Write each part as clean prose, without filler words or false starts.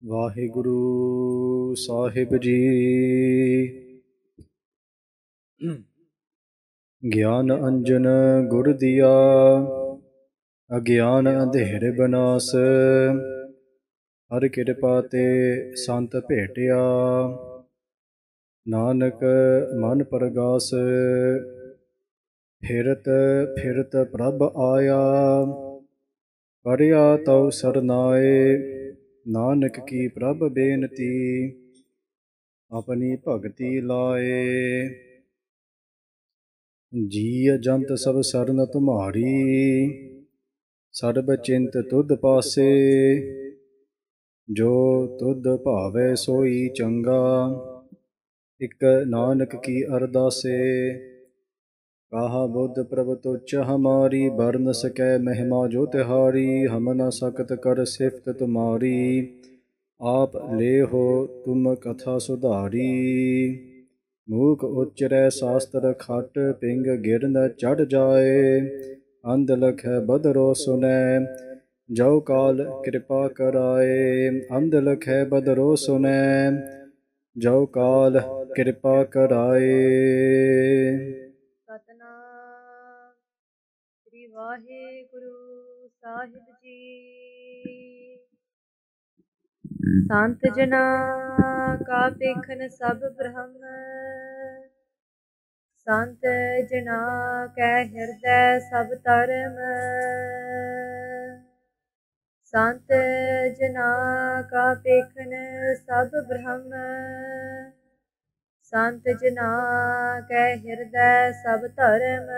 WhyGuru Sahib Ji Gyan Anjan Gur Diya Agyan Andher Banas Har Kirpa Te Sant Bhetya Nanak Man Pargas Phirat Phirat Prabh Aya Parya Tau Sarnaye Nanak ਕੀ ਪ੍ਰਭ ਬੇਨਤੀ ਆਪਣੀ ਭਗਤੀ ਲਾਏ ਜੀ ਜੰਤ ਸਭ ਸਰਨ ਤੁਮਾਰੀ ਸਰਬ ਚਿੰਤ ਤੁਧ ਪਾਸੇ ਜੋ ਤੁਧ ਭਾਵੈ ਸੋਈ ਚੰਗਾ ਇਕ ਨਾਨਕ ਕੀ ਅਰਦਾਸੇ ਕਹਾ ਬੁੱਧ ਪ੍ਰਭ ਤੁਛ ਹਮਾਰੀ ਬਰ ਨ ਸਕੈ ਮਹਿਮਾ ਜੋ ਤਿਹਾਰੀ ਹਮ ਨ ਸਕਤ ਕਰ ਸਿਫਤ ਤੁਮਾਰੀ ਆਪ ਲੈ ਹੋ ਤੁਮ ਕਥਾ ਸੁਧਾਰੀ ਮੂਕ ਉਚਰੈ ਸ਼ਾਸਤਰ ਖਟ ਪਿੰਗ ਗਿਰ ਨ ਚੜ ਜਾਏ ਅੰਧ ਲਖੈ ਬਦਰੋ ਸੁਨੈ ਜੋ ਕਾਲ ਕਿਰਪਾ ਕਰਾਏ ਅੰਧ ਲਖੈ ਬਦਰੋ ਸੁਨੈ ਜੋ ਕਾਲ ਕਿਰਪਾ ਕਰਾਏ। ਵਾਹਿਗੁਰੂ ਸਾਹਿਬ ਜੀ ਸੰਤ ਜਨਾ ਕਾ ਪੇਖਨ ਸਭ ਬ੍ਰਹਮ ਸੰਤ ਜਨਾ ਕੈ ਹਿਰਦੈ ਸਭ ਧਰਮ ਸੰਤ ਜਨਾ ਕਾ ਪੇਖਨ ਸਭ ਬ੍ਰਹਮ ਸੰਤ ਜਨਾ ਕੈ ਹਿਰਦੈ ਸਭ ਧਰਮ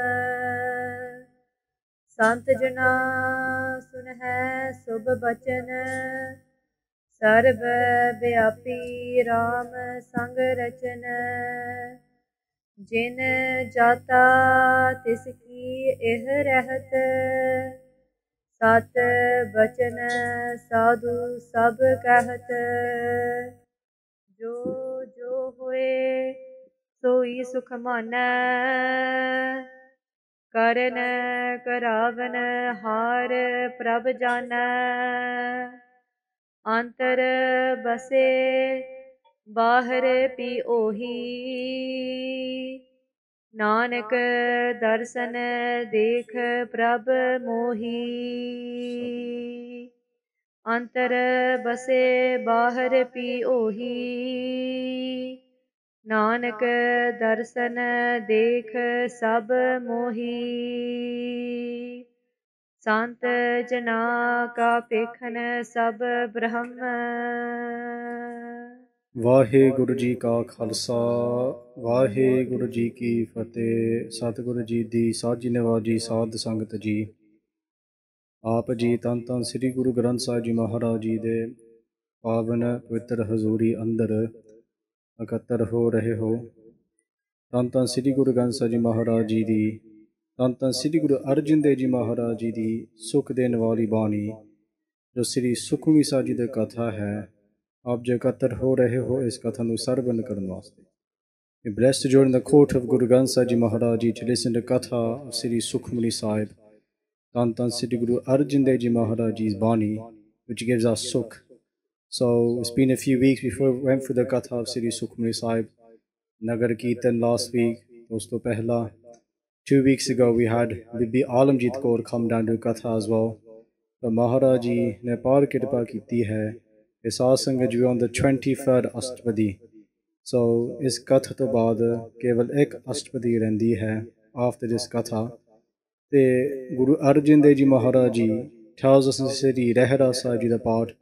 ਸੰਤ ਜਨਾ ਸੁਨਹਿ ਸੁਭ ਬਚਨ ਸਰਬ ਵਿਆਪੀ ਰਾਮ ਸੰਗ ਰਚਨ ਜਿਨ ਜਾਤਾ ਤਿਸ ਕੀ ਇਹ ਰਹਿਤ ਸਤ ਬਚਨ ਸਾਧੂ ਸਭ ਕਹਿਤ ਜੋ ਜੋ ਹੋਏ ਸੋਈ ਸੁਖ ਮਾਨੈ ਕਰਨ ਕਰਾਵਨ ਹਾਰ ਪ੍ਰਭ ਜਾਨੈ ਅੰਤਰ ਬਸੇ ਬਾਹਰ ਪੀ ਉਹੀ ਨਾਨਕ ਦਰਸ਼ਨ ਦੇਖ ਪ੍ਰਭ ਮੋਹੀ ਅੰਤਰ ਬਸੇ ਬਾਹਰ ਪੀ ਉਹੀ ਨਾਨਕ ਦਰਸ਼ਨ ਦੇਖ ਸਭ ਮੋਹੀ ਸੰਤ ਜਨਾ ਕਾ ਪੇਖਨ ਸਭ ਬ੍ਰਹਮ। ਵਾਹਿਗੁਰੂ ਜੀ ਕਾ ਖਾਲਸਾ ਵਾਹਿਗੁਰੂ ਜੀ ਕੀ ਫਤਿਹ। ਸਤਿਗੁਰੂ ਜੀ ਦੀ ਸਾਜੀ ਨਿਵਾਜੀ ਸਾਧ ਸੰਗਤ ਜੀ, ਆਪ ਜੀ ਧੰਨ ਧੰਨ ਸ੍ਰੀ ਗੁਰੂ ਗ੍ਰੰਥ ਸਾਹਿਬ ਜੀ ਮਹਾਰਾਜ ਜੀ ਦੇ ਪਾਵਨ ਪਵਿੱਤਰ ਹਜ਼ੂਰੀ ਅੰਦਰ ਇਕੱਤਰ ਹੋ ਰਹੇ ਹੋ। ਧੰਨ ਧੰਨ ਸ੍ਰੀ ਗੁਰੂ ਗ੍ਰੰਥ ਸਾਹਿਬ ਜੀ ਮਹਾਰਾਜ ਜੀ ਦੀ, ਧੰਨ ਧੰਨ ਸ੍ਰੀ ਗੁਰੂ ਅਰਜਨ ਦੇਵ ਜੀ ਮਹਾਰਾਜ ਜੀ ਦੀ ਸੁਖ ਦੇਣ ਵਾਲੀ ਬਾਣੀ ਜੋ ਸ੍ਰੀ ਸੁਖਮਨੀ ਸਾਹਿਬ ਜੀ ਦੀ ਕਥਾ ਹੈ, ਆਪ ਜੋ ਇਕੱਤਰ ਹੋ ਰਹੇ ਹੋ ਇਸ ਕਥਾ ਨੂੰ ਸਰਵਨ ਕਰਨ ਵਾਸਤੇ। We blessed to join the court of Guru Granth Sahib Ji Maharaj Ji to listen to Katha of Sri Sukhmani Sahib, Dhan Dhan Sri Guru Arjan Dev Ji Maharaj Ji's Bani, which gives us Sukh. So it's been a few weeks before we went through the Katha of Sri Sukhmani Sahib, Nagar Kirtan last week, dosto pehla. 2 weeks ago we had Bibi Alamjit Kaur come down to Katha as well. But Maharaj Ji ne par kirpa kiti hai, is asang jo on the 23rd Ashtapadi. So is Katha to baad keval ek Ashtapadi rendi hai after this Katha. The Guru Arjan Dev Ji Maharaj Ji tells us in Sri Rehra Sahib Ji the part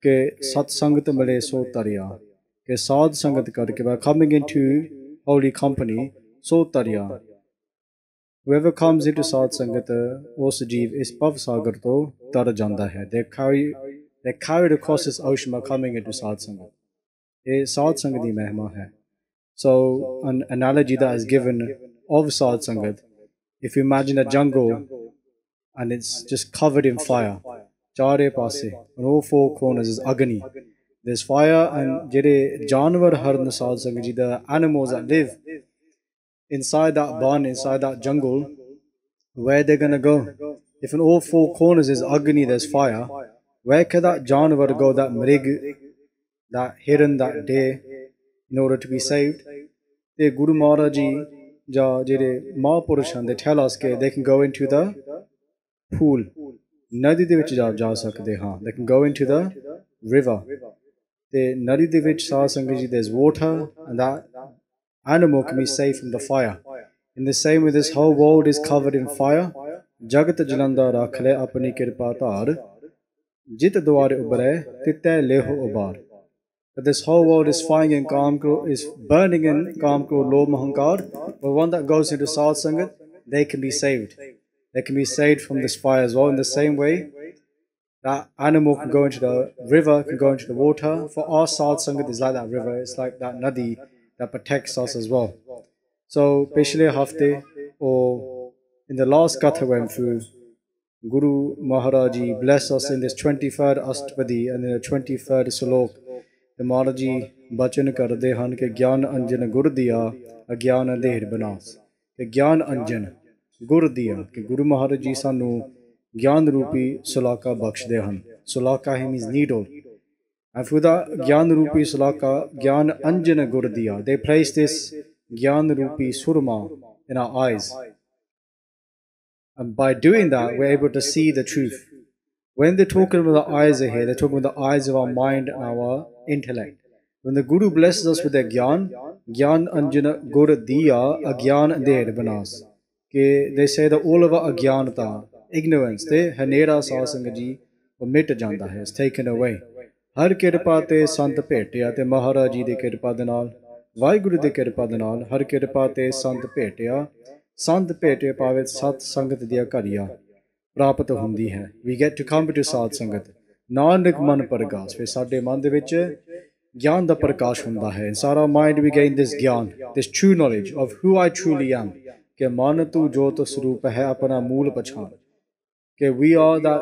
ke sat sangat mile so tarya, ke sad sangat karke by coming into holy company so tarya. Whoever comes into sad sangat, us jeev is pav sagar to tar janda hai. They carried across this ocean by coming into sad sangat. A sad sangat di mehma hai. So an analogy that is given of sad sangat, if you imagine a jungle and it's just covered in fire, chare paase, on all four corners is agni. There's fire, and jere janwar har sad sangat ji, the animals that live inside that barn, inside that jungle, where they're gonna go? If in all four corners is agni, there's fire, where can that janwar go, that mrig, that hidden that day in order to be saved. The Guru Maharaj ji ja jere Mahapurush ਹਨ, they tell us that they can go into the pool. Nadi de vich ja sakde ha. They can go into the river. The nadi de vich Sahib Sangat ji, there's water, and that animal can be saved from the fire. In the same way, this whole world is covered in fire. Jagat jalanda rakhle apni kirpa tar, jit dware ubare titte leho ubar. That this whole world is flying in is burning in Kamkro, Lobh, Mahankar. But one that goes into Sahib Sangat, they can be saved. They can be saved from this fire as well. In the same way, that animal can go into the river, can go into the water. For our Sahib Sangat is like that river. It's like that nadi that protects us as well. So, Pichle Hafte, or in the last Katha went through, Guru Maharaj ji blessed us in this 23rd Ashtapadi and in the 23rd Salok. The Maharaj ji bachan karde han ke Gyan Anjan Gur diya, Agyan Andher banas. Ke Gyan Anjan Gur diya, ke Guru Maharaj ji sanu Gyan Rupi Sulaka bakshde han. Sulaka he means needle. And for that Gyan Rupi Sulaka, Gyan Anjan Gur diya, they place this Gyan Rupi Surma in our eyes. And by doing that, we're able to see the truth. When they're talking about the eyes here, they're talking about the eyes of our mind and our intellect. When the Guru blesses us with their Gyan, Gyan Anjana Gur Diya, Agyan Andher Banas. They say that all of our Agyanata, ignorance, they Hanera Sahib Sangat ji, mit janda hai, is taken away. Har kirpa te sant bhetya te Maharaj ji de kirpa de naal, WhyGuru de kirpa de naal, har kirpa te sant bhetya, sant bhetya pavet sat sangat diya kariya ਪ੍ਰਾਪਤ ਹੁੰਦੀ ਹੈ. We get to come to ਸਾਧ ਸੰਗਤ. ਨਾਨਕ ਮਨ ਪ੍ਰਗਾਸ, ਫਿਰ ਸਾਡੇ ਮਨ ਦੇ ਵਿੱਚ ਗਿਆਨ ਦਾ ਪ੍ਰਕਾਸ਼ ਹੁੰਦਾ ਹੈ. In our mind we gain this ਗਿਆਨ, this true knowledge of who I truly am. ਕਿ ਮਨ ਤੂੰ ਜੋਤ ਸਰੂਪ ਹੈ ਆਪਣਾ ਮੂਲ ਪਛਾਣ. ਕਿ we are that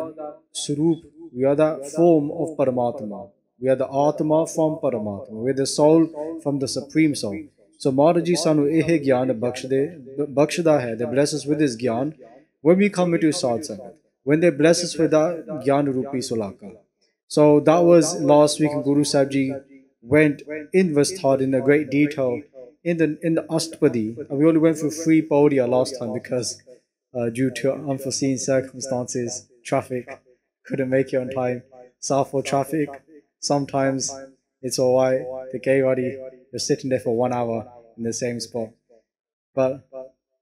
Sarup, we are that form of Paramatma. We are the Atma from Paramatma. We are the soul from the Supreme Soul. So Maharaj ji sanu ਇਹ ਗਿਆਨ ਬਖਸ਼ਦਾ ਹੈ. They bless us with this ਗਿਆਨ. When we come into Sahib Sangat, when they bless us with that Gyan Rupi Sulaka. So that was last week, and Guru Sahib Ji went in was taught in a great detail in the Ashtapadi. We only went through 3 Paudia last time because due to unforeseen circumstances, traffic, couldn't make it on time. Southward traffic, sometimes it's alright. The Gaywadi, you're sitting there for 1 hour in the same spot. But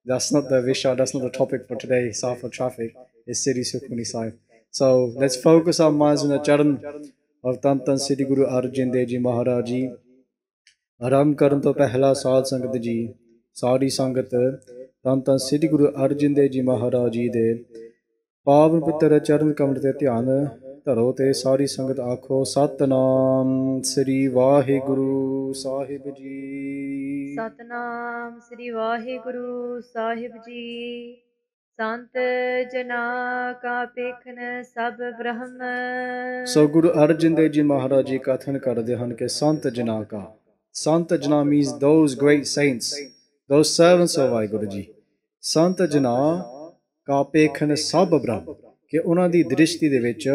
that's not the Vishal, that's not the topic for today. Southward traffic is Sri Sukhmani Sahib. So let's focus our minds on the charan of Tan Tan Sri Guru Arjan Dev Ji Maharaj Ji. Aram karan to pehla Sahib Sangat Ji, Sari Sangat, Tan Tan Sri Guru Arjan Dev Ji Maharaj Ji de Pavan Pitra Charan Kamal te Dhyan Dharo te Sari Sangat Akho Satnam Sri WhyGuru Sahib Ji. Satnam ਸ੍ਰੀ ਵਾਹਿਗੁਰੂ ਸਾਹਿਬ ਜੀ। ਸੰਤ ਜਨਾ ਕਾ ਪੇਖਨ ਸਭ ਬ੍ਰਹਮ। So Guru Arjan Dev Ji Maharaj Ji ਕਥਨ ਕਰਦੇ ਹਨ ਕਿ ਸੰਤ ਜਨਾ ਕਾ, ਸੰਤ ਜਨਾ means those great saints, those servants of WhyGuru Ji. ਸੰਤ ਜਨਾ ਕਾ ਪੇਖਨ ਸਭ ਬ੍ਰਹਮ, ਕਿ ਉਹਨਾਂ ਦੀ ਦ੍ਰਿਸ਼ਟੀ ਦੇ ਵਿੱਚ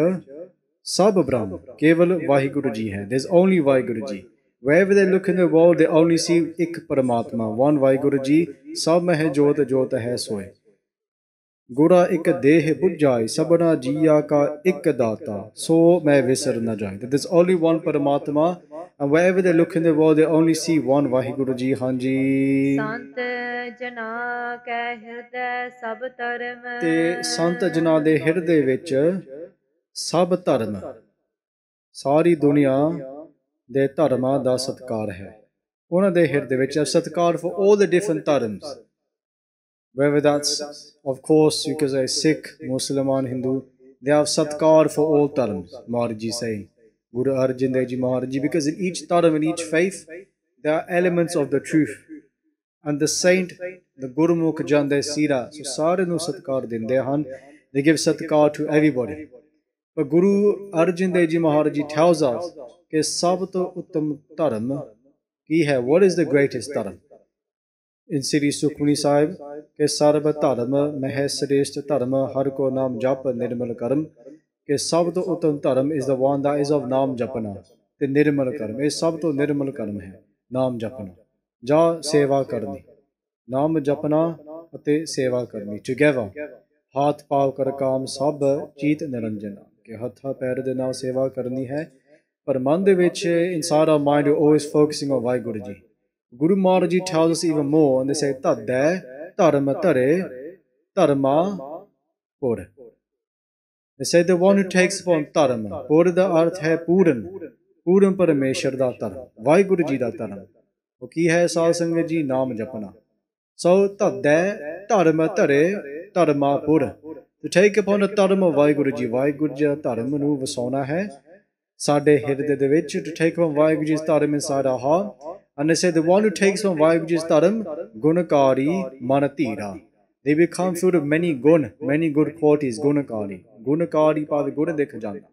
ਸਭ ਬ੍ਰਹਮ ਕੇਵਲ WhyGuru Ji ਹੈ. There's only WhyGuru Ji. Wherever they look in the world, they only see ik Paramatma, one WhyGuru Ji. Sab meh jot jot hai soe. Gura ik deh bujjai, sabna jiya ka ik data, so meh visar na jai. That there's only one Paramatma, and wherever they look in the world, they only see one WhyGuru Ji. Hanji. Sant jana ke hirday sab dharm. Te sant jana de hirday vich sab dharm, sari duniya ਦੇ ਧਰਮਾਂ ਦਾ ਸਤਿਕਾਰ ਹੈ. ਉਹਨਾਂ ਦੇ ਹਿਰਦੇ ਵਿੱਚ ਸਤਿਕਾਰ for all the different dharms. Whether that's, of course, you can say Sikh, Muslim, Hindu, they have satkar for all dharms, Maharaj Ji saying. Guru Arjan Dev Ji Maharaj Ji, because in each dharm, in each faith, there are elements of the truth. And the saint, the Gurmukhi jande sira, so ਸਾਰੇ ਨੂੰ ਸਤਿਕਾਰ ਦਿੰਦੇ ਹਨ. They give satkar to everybody. But Guru Arjan Dev Ji Maharaj Ji tells us ਕਿ ਸਭ ਤੋਂ ਉੱਤਮ ਧਰਮ ਕੀ ਹੈ? What is the greatest ਧਰਮ? In Sri Sukhmani Sahib, ਕਿ ਸਰਬ ਧਰਮ ਮਹਿ ਸ੍ਰੇਸ਼ਟ ਧਰਮ ਹਰ ਕੋ ਨਾਮ ਜਪ ਨਿਰਮਲ ਕਰਮ, ਕਿ ਸਭ ਤੋਂ ਉੱਤਮ ਧਰਮ is the one that is of ਨਾਮ ਜਪਨਾ. ਤੇ ਨਿਰਮਲ ਕਰਮ। ਇਹ ਸਭ ਤੋਂ ਨਿਰਮਲ ਕਰਮ ਹੈ ਨਾਮ ਜਪਣਾ ਜਾਂ ਸੇਵਾ ਕਰਨੀ। ਨਾਮ ਜਪਣਾ ਅਤੇ ਸੇਵਾ ਕਰਨੀ ਟੁਗੇਦਰ। ਹਾਥ ਪਾਵ ਕਰ ਕਾਮ ਸਭ ਚੀਤ ਨਿਰੰਜਨ, ਕਿ ਹੱਥਾਂ ਪੈਰ ਦੇ ਨਾਲ ਸੇਵਾ ਕਰਨੀ ਹੈ, ਪਰ ਮਨ ਦੇ ਵਿੱਚ inside our mind we're always focusing on Waheguru ji. Guru Maharaj Ji tells us even more, and they say ਧੱਦੈ ਧਰਮ ਧਰੇ ਧਰਮਾ ਪੁਰ। They say the one who takes upon ਧਰਮ, ਪੁਰ ਦਾ ਅਰਥ ਹੈ ਪੂਰਨ, ਪੂਰਨ ਪਰਮੇਸ਼ਰ ਦਾ ਧਰਮ, ਵਾਹਿਗੁਰੂ ਜੀ ਦਾ ਧਰਮ। ਉਹ ਕੀ ਹੈ ਸਾਧ ਸੰਗਤ ਜੀ? ਨਾਮ ਜਪਣਾ। ਸੋ ਧੱਦੈ ਧਰਮ ਧਰੇ ਧਰਮਾ ਪੁਰ, to take upon the ਧਰਮ of ਵਾਹਿਗੁਰੂ ਜੀ, ਵਾਹਿਗੁਰੂ ਜੀ ਦਾ ਧਰਮ ਨੂੰ ਵਸਾਉਣਾ ਹੈ ਸਾਡੇ ਹਿਰਦੇ ਦੇ ਵਿੱਚ। To take upon Waheguru ji ਧਰਮ inside our heart, and they say the one who takes on Waheguru ji ਧਰਮ ਗੁਣਕਾਰੀ ਮਨ Dhira. They become filled with many gun, many good qualities, ਗੁਣਕਾਰੀ। ਗੁਣਕਾਰੀ ਭਾਵ ਗੁਣ ਦੇ ਖਜ਼ਾਨਾ।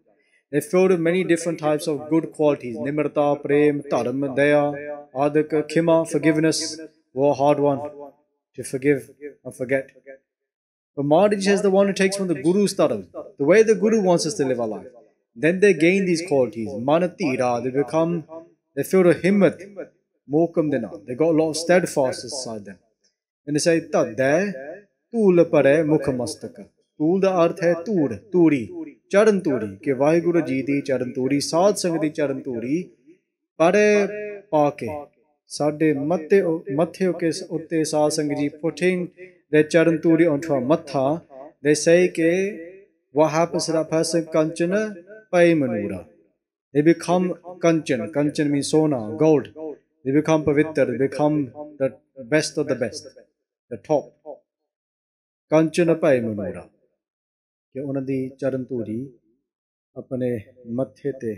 They're filled with many different types of good qualities, ਨਿਮਰਤਾ, ਪ੍ਰੇਮ, ਧਰਮ, ਦਇਆ, ਆਦਿਕ, ਖਿਮਾ, forgiveness, what a hard one to forgive and forget. But Maharaj says the one who takes from the Guru's dharam, the way the Guru wants us to live our life, then they gain these qualities. Manatira, they feel the himmat, mokam dena. They got a lot of steadfastness inside them. And they say, Tadde, Tool pare mukhamastaka. Tool the arth hai toor, turi, charan turi, ke Vaheguru ji di charan turi, Sad Sang di charan turi, pare paake. Sade mathe utte Sad Sang ji putting their charan turi onto a matha. They say ke what happens to that person? Kanchana pai manura. They become kanchan. Kanchan means sona, gold. They become pavitra. They become the best of the best, the top. Kanchana pai manura. कि उन्होंने चरण तूरी अपने मत्थे ते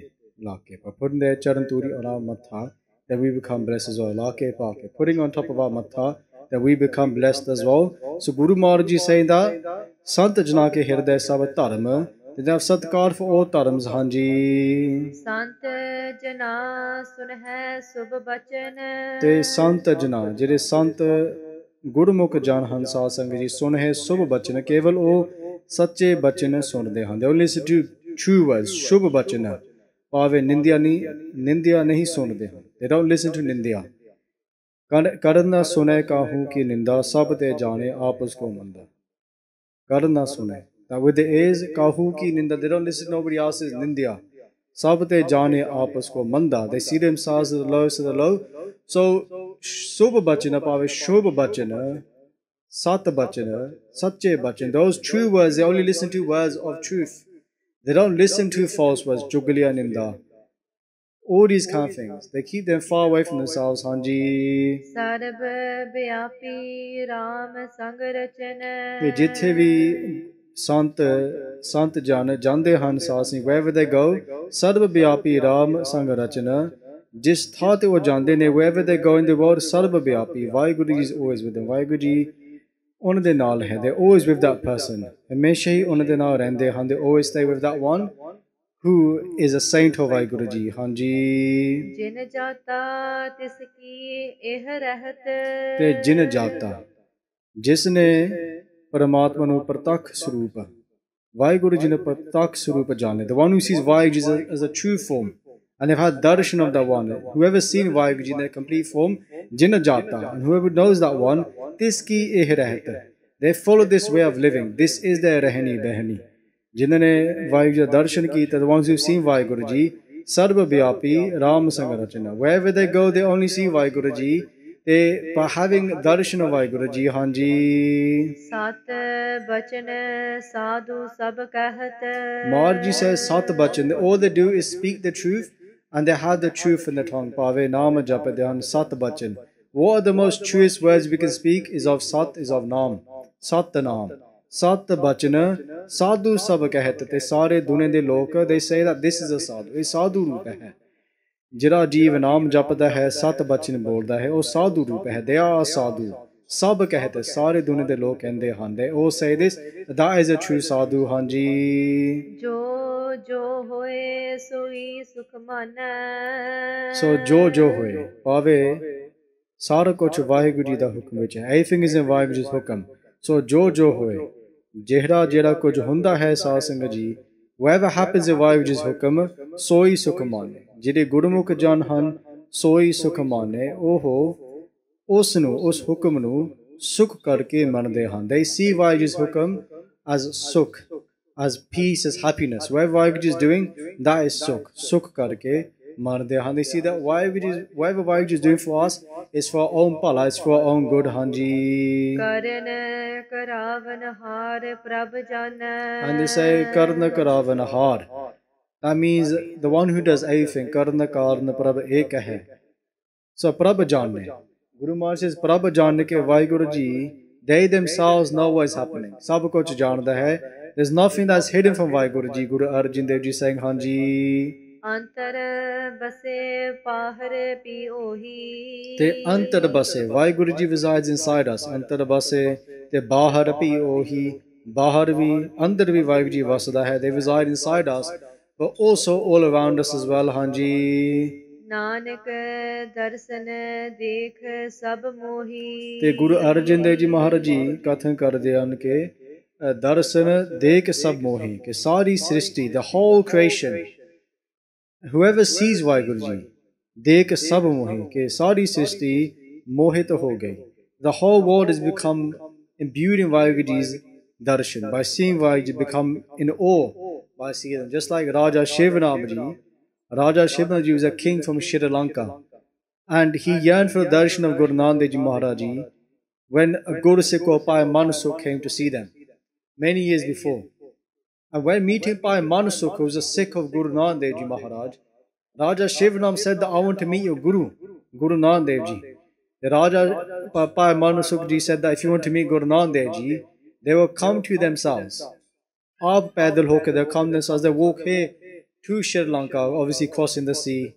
लाके, putting their चरण Turi on our matha, that we become blessed as well. Laake paake, putting on top of our matha, that we become blessed as well. So Guru Maharaj Ji saying that Sant jana ke hirday sab dharm, they have satkar for all dharms. Hanji Sant jana sun hai sub bachan, te Sant jana jehde Sant Gurmukh jan han saad sangat ji sun hai sub bachan, keval oh सच्चे बचन सुनते हैं। They only listen to true words, शुभ बचन। पावे निंदिया नहीं सुनते हैं। They don't listen to निंदिया। करना सुने काहू की निंदा, सब ते जाने आपस को मंदा। करना सुने, that with the ears काहू की निंदा, they don't listen to nobody else's निंदिया। सब ते जाने आपस को मंदा। They see themselves as the lowest of the low. So शुभ बचन पावे शुभ बचन, Sat Bachana, Satche Bachan, those true words, they only listen to words of truth. They don't listen to false words, Jugalia Nimda. All these kind of things, they keep them far away from themselves. Hanji Sarab Bhyapi Ram Sangarachana. Jithe vi Sant Jana, Jande Han Sasni, wherever they go, Sarab Bhyapi Ram Sangarachana. Jis thought they were Jande ne, wherever they go in the world, Sarab Bhyapi, Vaheguru is always with them. Vaheguru ji ਉਹਨਾਂ ਦੇ ਨਾਲ ਹੈ, they always with that person. ਹਮੇਸ਼ਾ ਹੀ ਉਹਨਾਂ ਦੇ ਨਾਲ ਰਹਿੰਦੇ ਹਨ, they always stay with that one who is a saint of Waheguru ji. ਹਾਂਜੀ ਜਿਨ ਜਾਤਾ ਤਿਸ ਕੀ ਇਹ ਰਹਿਤ, ਤੇ ਜਿਨ ਜਾਤਾ ਜਿਸ ਨੇ ਪਰਮਾਤਮਾ ਨੂੰ ਪ੍ਰਤੱਖ ਸਰੂਪ, ਵਾਹਿਗੁਰੂ ਜੀ ਨੇ ਪ੍ਰਤੱਖ ਸਰੂਪ ਜਾਣੇ, the one who sees Waheguru as a true form, and they've had darshan of that one, whoever seen Waheguru ji in their complete form, ਜਿਨ ਜਾਤਾ, and whoever knows that one, this ki eh rahat, they follow this way of living, this is their rahani bahani. Jinhone Vaheguru darshan kita, the ones who've seen Vaheguru ji, sarva bhyapi ram sangarachana, wherever they go they only see Vaheguru ji. They, by having darshan of Vaheguru ji, hanji Sat bachan sadhu sab kahat. Maharaj ji says Sat bachan, all they do is speak the truth, and they have the truth in the tongue. Pave nama japadahan Sat bachan. What are the most truest words we can speak is of Sat, is of Naam. Sat Naam. Sat Bachana, Sadhu Sab Kahat. Te sare dunya de lok, they say that this is a sadhu. A sadhu roop hai. Jira jeev naam japda hai, Sat Bachan bolda hai, oh sadhu roop hai. They are a sadhu. Sab Kahat, sare dunya de lok kende han. They all say this, that is a true sadhu. Hanji Jo hoye soi Sukhmani. So jo hoye, pave ਸਾਰਾ ਕੁਛ ਵਾਹਿਗੁਰੂ ਜੀ ਦਾ ਹੁਕਮ ਵਿੱਚ ਹੈ। Everything is in Waheguru ji ਦਾ ਹੁਕਮ। ਸੋ ਜੋ ਹੋਏ, ਜਿਹੜਾ ਕੁਝ ਹੁੰਦਾ ਹੈ ਸਾਧ ਸੰਗਤ ਜੀ, whatever happens in Waheguru ji ਦਾ ਹੁਕਮ, ਸੋਈ ਸੁਖਮਾਨੀ। ਜਿਹੜੇ ਗੁਰਮੁਖ ਜਨ ਹਨ ਸੋਈ ਸੁਖ ਮਾਨੇ, ਉਹ ਉਸ ਨੂੰ, ਉਸ ਹੁਕਮ ਨੂੰ ਸੁਖ ਕਰਕੇ ਮੰਨਦੇ ਹਨ। They see WhyGuru's ਹੁਕਮ as ਸੁਖ, as peace, as happiness. Whatever WhyGuru is doing, that is ਸੁਖ, ਸੁਖ ਕਰਕੇ ਮੰਨਦੇ ਹਨ। They see that whatever WhyGuru is doing for us is for our own pala, it's for our own good। ਹਾਂਜੀ। ਕਰਨ ਕਰਾਵਨ ਹਾਰ ਪ੍ਰਭ ਜਾਨੈ। And they say ਕਰਨ ਕਰਾਵਨ ਹਾਰ, that means the one who does everything, karna karna prabh ek hai. So prabh janne, Guru Maharaj says prabh janne ke WhyGuru ji, they themselves know what is happening, sab kuch janda hai, there's nothing that's hidden from WhyGuru ji। Guru Arjan Dev ji saying hanji, ਅੰਤਰ ਬਸੇ ਪਾਹਰ ਪੀ ਉਹੀ। te antar base, WhyGuru ji resides inside us, antar base te bahar pi ohi, bahar vi andar vi WhyGuru ji vasda hai, they reside inside us but also all around us as well। ਹਾਂਜੀ। ਨਾਨਕ ਦਰਸ਼ਨ ਦੇਖ ਸਭ ਮੋਹੀ। ਤੇ ਗੁਰੂ ਅਰਜਨ ਦੇਵ ਜੀ ਮਹਾਰਾਜ ਜੀ ਕਥਨ ਕਰਦੇ ਹਨ ਕਿ ਦਰਸ਼ਨ ਦੇਖ ਸਭ ਮੋਹੀ, ਕਿ ਸਾਰੀ ਸ੍ਰਿਸ਼ਟੀ, the whole creation, whoever sees WhyGuru ji, ਦੇਖ ਸਭ ਮੋਹੀ, ਕਿ ਸਾਰੀ ਸ੍ਰਿਸ਼ਟੀ ਮੋਹਿਤ ਹੋ ਗਈ। The whole world has become imbued in WhyGuru ji's darshan. By seeing WhyGuru ji, become in awe by seeing them. Just like Raja Shivanam ji. Raja Shivanam ji was a king from Sri Lanka, and he yearned for the darshan of Guru Nanak Dev ji Maharaj ji when a Guru Sikh Pai Manasukh came to see them many years before. And when meeting Pai Manasukh, who was a Sikh of Guru Nanak Dev ji Maharaj, Raja Shivanam said that I want to meet your Guru, Guru Nanak Dev ji. The Raja Pai Manasukh ji said that if you want to meet Guru Nanak Dev ji, they will come to you themselves. Aap paidal hoke, they'll come themselves, they walk here to Sri Lanka, obviously crossing the sea.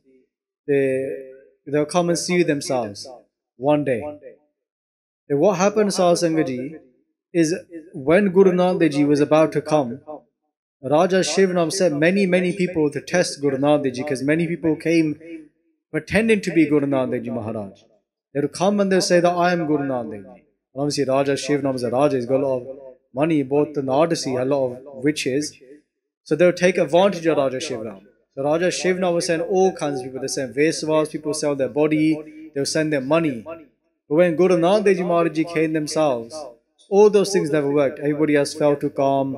They'll come and see you themselves one day. Then what happened, Sahib Sangat ji, is when Guru Nanak Dev ji was about to come, Raja Shivanam sent many people to test Guru Nanak Dev ji, because many people came pretending to be Guru Nanak Dev ji Maharaj. They would come and they say that I am Guru Nanak Dev ji. And obviously Raja Shivanam is a Raja, he's got a lot of money, both an artistry, a lot of riches. So they would take advantage of Raja Shivanam. So Raja Shivanam was send all kinds of people. They send Vesavas, people sell their body, they would send their money. But when Guru Nanak Dev ji Maharaj ji came themselves, all those things never worked. Everybody else fell to calm,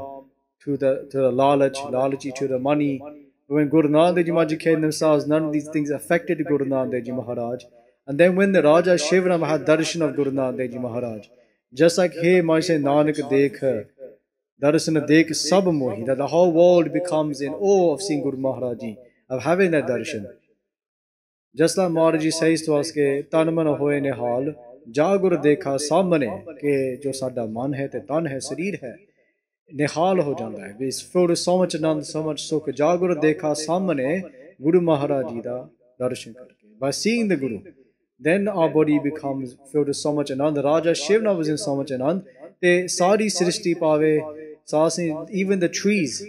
to the lalachi, to the money. But when Guru Nanak Dev ji Maharaj ji came themselves, none of these things affected Guru Nanak Dev ji Maharaj. And then when the Raja Shivanam had darshan of Guru Nanak Dev ji Maharaj, just like here Maharaj said, Nanak dekh, darshan dekh sab mohi, that the whole world becomes in awe of seeing Guru Maharaj ji, of having that darshan. Just like Maharaj ji says to us, ke tan man hoye nihal, jagur dekha samne, ke jo sada man hai, te tan hai, sarir hai, nihal ho janda hai. It's filled with so much anand, so much sukh. Jagur dekha samne, Guru Maharaj ji da darshan karke. By seeing the Guru, then our body becomes filled with so much anand. Raja Shivna was in so much anand. They sari srishti pave, even the trees,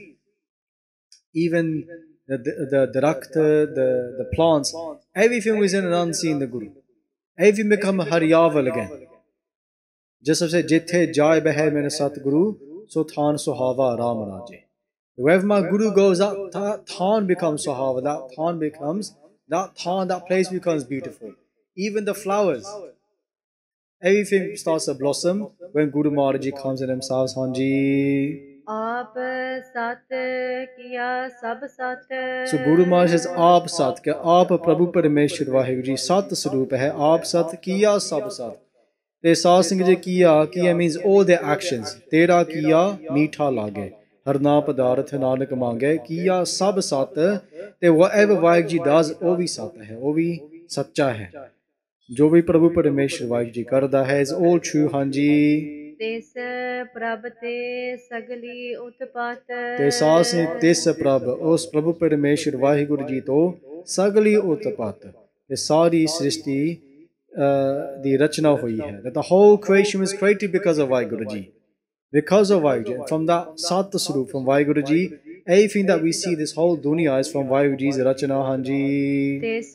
even the darakht, the plants, everything was in anand seeing the Guru. Everything become haryaval again. Just as I said, jithe jai behe mene sat Guru, so than sohava ram raje. Wherever my Guru goes, that than becomes sohava, that place becomes beautiful. Even the flowers, everything starts to blossom when Guru Maharaj ji comes in themselves. Hanji. Aap sat kiya sab sat. So Guru Maharaj says, Aap sat, ke Aap Prabhu Parameshwar WhyGuru ji Sat Swarup hai, Aap sat kiya sab sat. They Sahib Sangat ji kiya means all their actions. Tera kiya meetha lage, harna padarth nanak mange, kiya sab sat. They whatever WhyGuru ji does, ਉਹ ਵੀ ਸਤ ਹੈ, ਉਹ ਵੀ ਸੱਚਾ ਹੈ. ਜੋ ਵੀ ਪ੍ਰਭੂ ਪਰਮੇਸ਼ਰ WhyGuru ji ਕਰਦਾ ਹੈ is all true. ਹਾਂਜੀ. ਤਿਸ ਪ੍ਰਭ ਤੇ ਸਗਲੀ ਉਤਪਾਤ. ਤੇ ਸਾਸ ਨੇ ਤਿਸ ਪ੍ਰਭ, ਉਸ ਪ੍ਰਭੂ ਪਰਮੇਸ਼ਰ WhyGuru ji ਤੋਂ ਸਗਲੀ ਉਤਪਾਤ, ਇਹ ਸਾਰੀ ਸ੍ਰਿਸ਼ਟੀ ਦੀ ਰਚਨਾ ਹੋਈ ਹੈ. That the whole creation was created because of WhyGuru ji. Because of WhyGuru ji. From that Sat Swarup, from WhyGuru ji, everything that we see, this whole dunya is from WhyGuru ji's rachana. Hanji. ਤਿਸ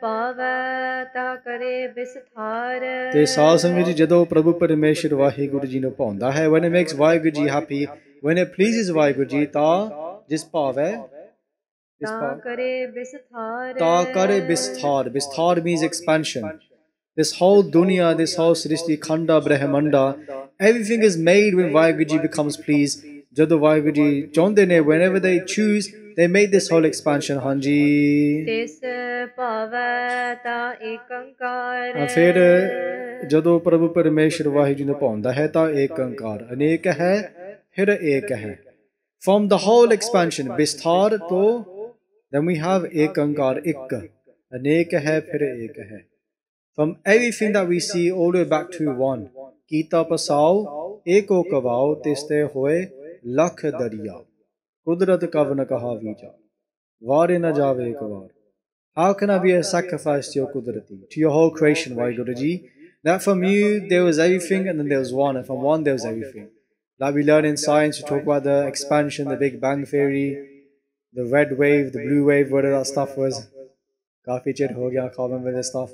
ਪਾਵੈ ਤਾ ਕਰੇ ਵਿਸਥਾਰ. ਤੇ ਸਾਧ ਸੰਗਤ ਜੀ ਜਦੋਂ ਪ੍ਰਭੂ ਪਰਮੇਸ਼ਰ WhyGuru ji ਨੂੰ ਭਾਉਂਦਾ ਹੈ, when it makes WhyGuru ji happy, when it pleases WhyGuru ji, ਤਾਂ ਜਿਸ ਭਾਵੈ This part. करे विस्तार Takare Bisthar. Bisthar means expansion. This whole dunya, this whole Srishti Khanda, Brahmanda, everything is made when Vaheguru becomes pleased. Jado Vaheguru Chonde ne, whenever they choose, they make this whole expansion, Hanji. तिस पावै ता एकंकार फिर जदों प्रभु परमेश्वर वाहिगुरू ने पाउंदा है तां एक अंकार अनेक है फिर एक है. From the whole expansion, Bisthar to, then we have ek ankar, ik, anek hai, phir ek hai. From everything that we see all the way back to one. Kita pasao, eko kavao, tiste hoye, lakh dariya. Kudrat kavan kaha vija. Vare na jave kavar. How can I be a sacrifice to your kudrati, to your whole creation, Vaheguru? That from you there was everything and then there was one, and from one there was everything. Like we learn in science, we talk about the expansion, the Big Bang Theory, the red wave, the blue wave, whatever that stuff was. Kafi chir ho gaya, I can't remember this stuff.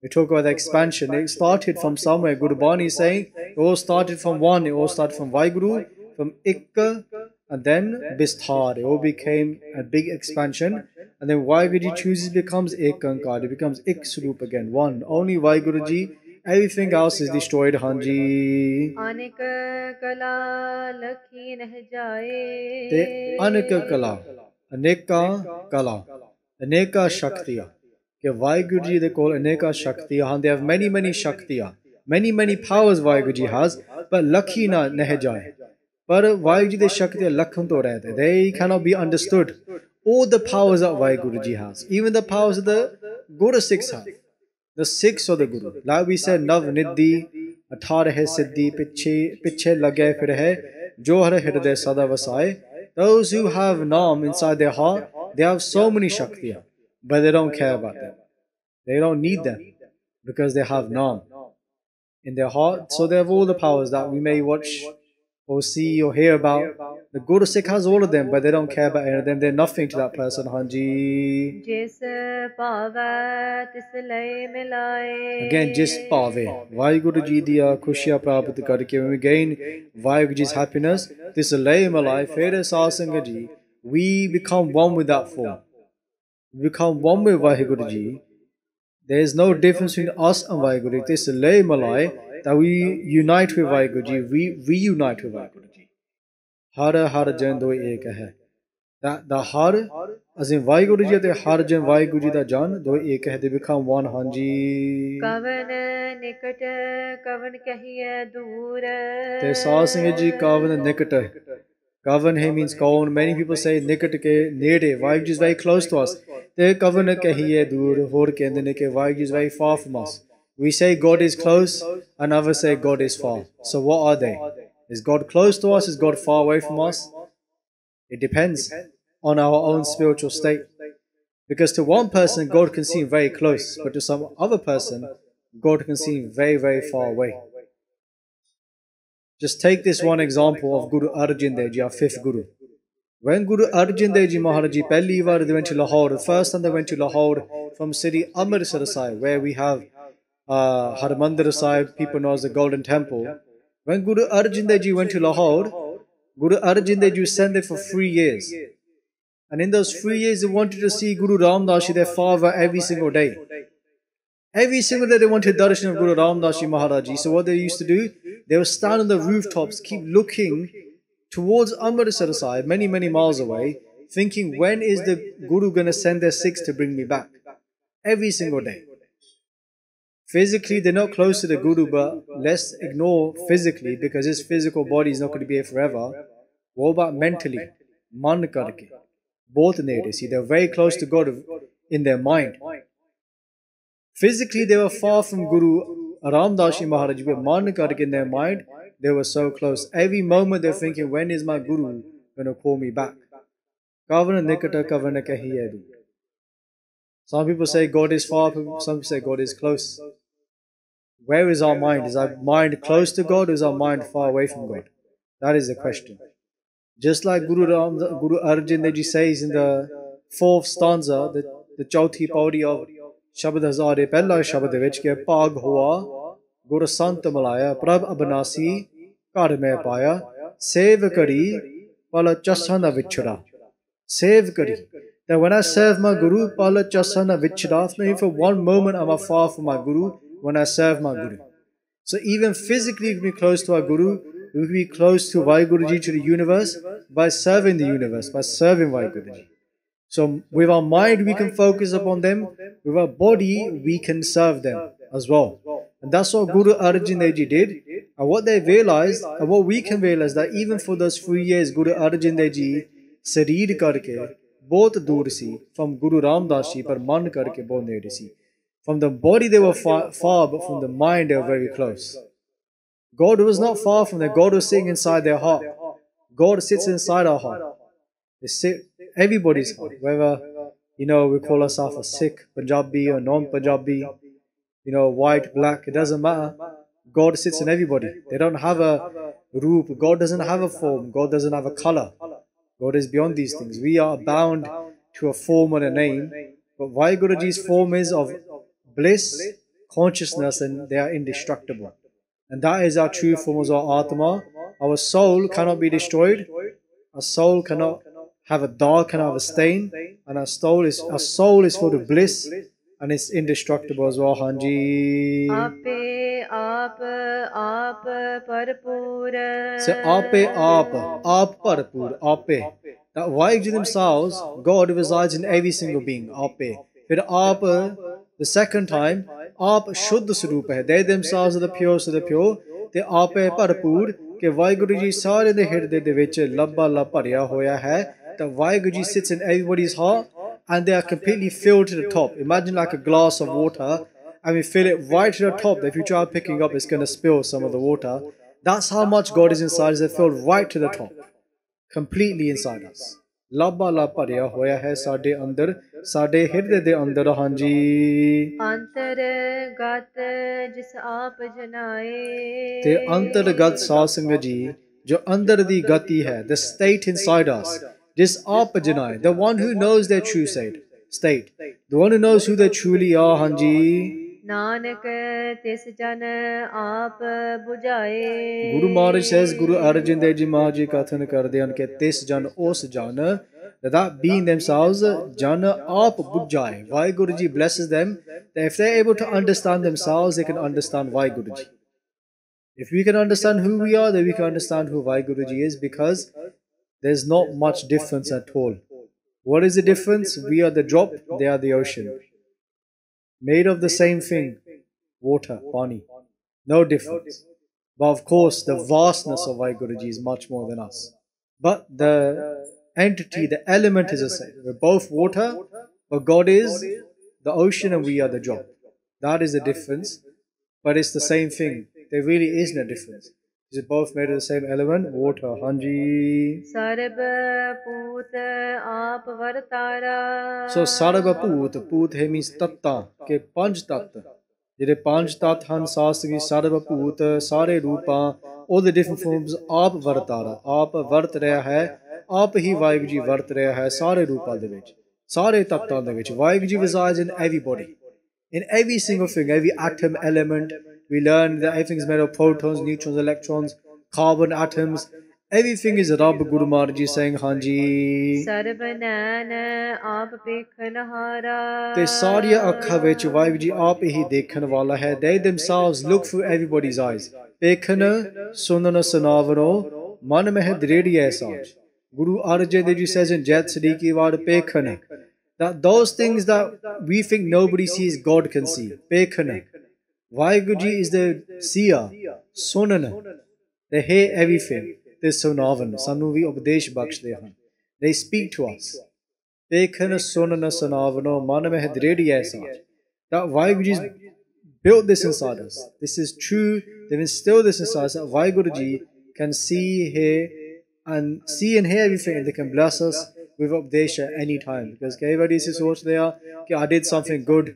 We talk about the expansion. It started from somewhere. Guru Bani is saying it all started from one. It all started from Vaheguru, from Ikka, and then Bisthar. It all became a big expansion. And then Vaheguru chooses, becomes Ekankar. It becomes Ik Swarup again. One. Only Vaheguru. Everything else is destroyed, Hanji. अनेक कला लखी नह जाए Te Aneka Kala, Aneka Kala, Aneka Shaktiya. Okay, Vaheguru they call Aneka Shaktiya. They have many Shaktiya. Many powers Vaheguru has, but Lakhi na neh jaye. But Vaheguru the Shaktiya Lakhan to rehte. They cannot be understood. All the powers that Vaheguru has, even the powers that the Guru Sikhs have. The Sikhs of the Guru. Like we said, Nav Nidhi, Athar hai Siddhi, Piche lage fir hai, Johar Hirday Sada Vasai. Those who have Naam inside their heart, they have so many Shaktiya, but they don't care about them. They don't need them because they have Naam in their heart. So they have all the powers that we may watch or see or hear about. The Guru Sikh has all of them, but they don't care about any of them. They're nothing to that person, Hanji. जिस पावै तिस लय मिलाए Again, Jis Pave. Vaheguru Ji diya khushiyan prapt karke. When we gain Vaheguru Ji's happiness, this lay malai, fere sasanga ji, we become one with that form. We become one with Vaheguru Ji. There is no difference between us and Vaheguru. This lay malai, that we unite with Vaheguru Ji, we reunite with Vaheguru Ji. Har har jan do ek hai. That the har, as in Vaheguru Ji, the har jan Vaheguru Ji da jan do ek hai. They become one, Hanji. कवन निकट कवन कहिए दूर They saw Singh Ji Kavan Nikata. Kavan he means kaun. Many people say Nikat ke nere. Vaheguru Ji is very close to us. They Kavan kahiye dur. Hor kende ne ke Vaheguru Ji is very far from us. We say God is close, and others say God is far. So what are they? Is God close to us? Is God far away from us? It depends on our own spiritual state. Because to one person, God can seem very close, but to some other person, God can seem very far away. Just take this one example of Guru Arjan Dev Ji, our fifth Guru. When Guru Arjan Dev Ji Maharaj Ji, pehli baar they went to Lahore, the first time they went to Lahore from city Amritsar side, where we have Harmandir Sahib, people know as the Golden Temple. When Guru Arjan Dev Ji went to Lahore, Guru Arjan Dev Ji sent there for 3 years. And in those 3 years, they wanted to see Guru Ramdas Ji, their father, every single day. Every single day they wanted darshan of Guru Ramdas Ji Maharaj Ji. So what they used to do, they would stand on the rooftops, keep looking towards Amritsar Sahib, many miles away, thinking, when is the Guru going to send their Sikhs to bring me back? Every single day. Physically, they're not close to the Guru, but let's ignore physically because his physical body is not going to be here forever. What about mentally? Man karke. Both nere. See, they're very close to God in their mind. Physically, they were far from Guru Ramdas Ji Maharaj, but man karke in their mind, they were so close. Every moment they're thinking, when is my Guru going to call me back? Kavana nikata kavana kahiye du. Some people say God is far, some people say God is close. Where is our mind? Is our mind close to God or is our mind far away from God? That is the question. Just like Guru Arjan Dev Ji says in the 4th stanza, the chauthi paudi of Shabad Hazare, Pehla Shabad vich ke Pag Hua, Guru Sant Malaya, Prabh Abnasi, Kar mein paya, Sev kari, Pala Chasana vichura. Sev kari. that when I serve my Guru, Pala Chasana Vichiraf, not even for one moment am I far from my Guru when I serve my Guru. So even physically we can be close to our Guru, we can be close to WhyGuruji, to the universe, by serving the universe, by serving WhyGuruji. So with our mind we can focus upon them, with our body we can serve them as well. And that's what Guru Arjan Dev Ji did. And what they realized, and what we can realize, that even for those 3 years Guru Arjan Dev Ji sareer karke bahut dur si, from Guru Ramdas Ji par man karke bahut nere si. From the body they were far, but from the mind they were very close. God was not far from them. God was sitting inside their heart. God sits inside our heart. They sit everybody's heart, whether we call ourselves a Sikh, Punjabi or non-Punjabi, white, black, it doesn't matter. God sits in everybody. They don't have a roop. God doesn't have a form. God doesn't have a color. God is beyond these things. We are bound to a form and a name, but WhyGuruji's form is of bliss, consciousness, and they are indestructible. And that is our true form as our Atma. Our soul cannot be destroyed. Our soul cannot have a dark, cannot have a stain. And our soul is full of bliss and it's indestructible as well. Hanji. Ape aap parpur. So ape aap parpur, ape. That WhyGuruji themselves, God resides in every single being. Ape. Fir aap, the second time, aap shuddh swarup hai. They themselves are the purest of the pure. They ape parpur. Ke WhyGuruji sare de hirde de vich labba la bharya hoya hai. That WhyGuruji sits in everybody's heart and they are completely filled to the top. Imagine like a glass of water and we fill it right to the top. That if you try picking up, it's going to spill some of the water. That's how much God is inside. They're filled right to the top. Completely inside us. Labba la bharya hoya hai sade andar, sade hirde de andar hanji. Antargat jis aap janaye. Te antargat sasanga ji, jo andar di gati hai, the state inside us. This aap janai, the one who knows their true state, the one who knows who they truly are, hanji. Nanak tis jan aap bujaye. Guru Maharaj says, Guru Arjan Dev Ji Maharaj Ji Kathan karde han ke tis jan os jan, that being themselves jan aap bujaye. WhyGuruji blesses them that if they're able to understand themselves, they can understand WhyGuruji. If we can understand who we are, then we can understand who WhyGuruji is, because there's not much difference at all. What is the difference? We are the drop, they are the ocean. Made of the same thing, water, pani. No difference. But of course, the vastness of WhyGuruji is much more than us. But the entity, the element is the same. We're both water, but God is the ocean and we are the drop. That is the difference. But it's the same thing. There really isn't a difference. Is it both made of the same element? Water, hanji. Sarva Poot aap vartara. So Sarva Poot means tatta, ke panch tatta. ਜਿਹੜੇ ਪੰਜ ਤੱਤ ਹਨ ਸਾਸਤਰੀ ਸਰਬ ਭੂਤ ਸਾਰੇ ਰੂਪਾਂ ਉਹਦੇ different farms ਆਪ ਵਰਤਾਰਾ ਆਪ ਵਰਤ ਰਿਹਾ ਹੈ ਆਪ ਹੀ ਵਾਹਿਗੁਰੂ ਜੀ ਵਰਤ ਰਿਹਾ ਹੈ ਸਾਰੇ ਰੂਪਾਂ ਦੇ ਵਿੱਚ ਸਾਰੇ ਤੱਤਾਂ ਦੇ ਵਿੱਚ Waheguru ji resides in everybody in every single thing every atom element we learn that everything is made of protons neutrons electrons carbon atoms everything is Rabb Guru Maharaj Ji saying hanji ਸਰਬ ਨੈਣ ਆਪ ਵੇਖਣ ਹਾਰਾ. ਤੇ ਸਾਰੀਆਂ ਅੱਖਾਂ ਵਿੱਚ ਵਾਹਿਗੁਰੂ ਜੀ ਆਪ ਹੀ ਦੇਖਣ ਵਾਲਾ ਹੈ. They themselves look through everybody's eyes. ਵੇਖਣ ਸੁਣਨ ਸੁਨਾਵਰੋ ਮਨ ਮਹਿ ਦ੍ਰਿੜਿਐ ਸਾਜ. Guru Arjan Dev Ji says in Jet Siddiqui Wad ਵੇਖਣ that those things that we think nobody sees God can see. ਵੇਖਣ Waheguru ji is the seer. ਸੁਣਨ they hear everything. They sunavan ਸਾਨੂੰ ਵੀ ਉਪਦੇਸ਼ ਬਖਸ਼ਦੇ ਹਨ. They speak to us. ਵੇਖਣ ਸੁਣਨ ਸੁਨਾਵਨੋ ਮਨ ਮਹਿ ਦ੍ਰਿੜਿਐ ਸਾਜ. That WhyGuru Ji built this inside us. This is true. They've instilled this inside us. That WhyGuru Ji can see, hear and hear everything, and they can bless us with upadesha any time. Because ਕਈ ਵਾਰੀ ਅਸੀਂ ਸੋਚਦੇ ਆ ਕਿ I did something good,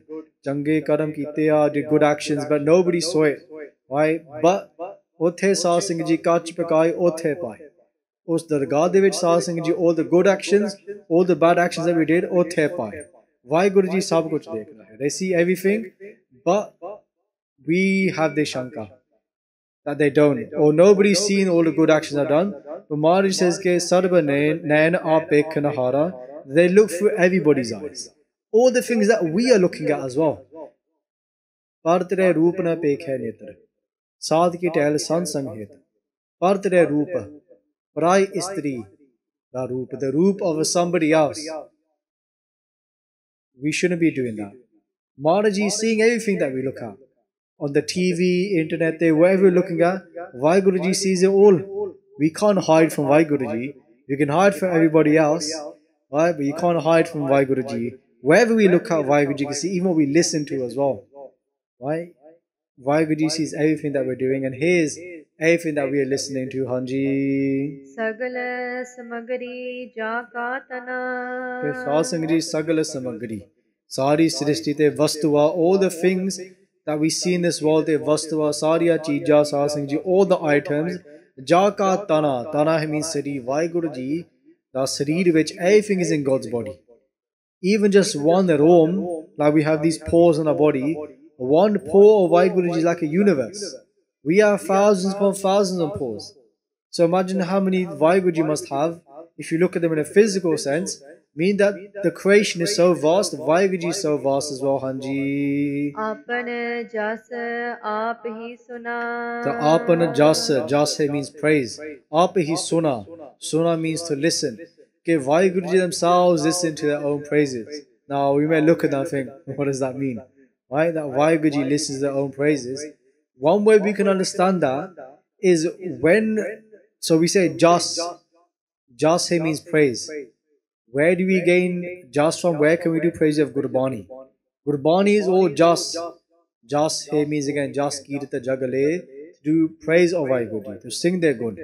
ਚੰਗੇ ਕਰਮ ਕੀਤੇ ਆ, I did good actions, but nobody saw it. Why? But ਉੱਥੇ ਸਾਧ ਸਿੰਘ ਜੀ ਕੱਚ ਪਕਾਏ ਉੱਥੇ ਪਾਏ. ਉਸ ਦਰਗਾਹ ਦੇ ਵਿੱਚ ਸਾਧ Singh ji all the good actions, all the bad actions that we did ਉੱਥੇ ਪਾਏ. WhyGuru Ji ਸਭ ਕੁਝ ਦੇਖ ਰਹੇ. They see everything, but we have this shanka that they don't, or nobody's seen all the good actions I've done. But Maharaj says ke sarva nain aap ekhan hara, they look through everybody's eyes. All the things that we are looking at as well. Partre Rupana Pekhe Netra. Sadki Tel Sansang Het. Partre Rupa. Prai Istri. The roop of somebody else. We shouldn't be doing that. Maharaji is seeing everything that we look at. On the TV, internet, wherever we're looking at, WhyGuruji sees it all. We can't hide from WhyGuruji. You can hide from everybody else, right? But you can't hide from WhyGuruji. Wherever we look at WhyGuruji, you can see even what we listen to as well. Right? WhyGuruji sees everything that we're doing and hears everything that we are listening to. Hanji. Sagala samagari jakatana. Sasangri sagala samagari. Sari srishti te vastuva, all the things that we see in this world, te vastuva, sariya chija, sasangji, all the items. Jaka Tana. Tana means Sari. WhyGuruji, the Sarir which everything is in God's body. Even just one roam, like we have these pores on our body, one pore of WhyGuruji is like a universe. We have thousands upon thousands of pores. So imagine how many WhyGuruji must have, if you look at them in a physical sense, mean that the creation is so vast, WhyGuruji is so vast as well, Hanji. Apana jas aap hi suna. The apana jas means praise. Aap hi suna. Suna means to listen. Okay, WhyGuruji themselves listen to their own praises. Now we may look at that and think, what does that mean? Right? That WhyGuruji listens to their own praises. One way we can understand that is when, so we say jas. Jas means praise. Where do we gain jas from? Where can we do praise of Gurbani? Gurbani is all jas. Jas means again jas kirta jagale, to do praise of WhyGuruji, to sing their gun.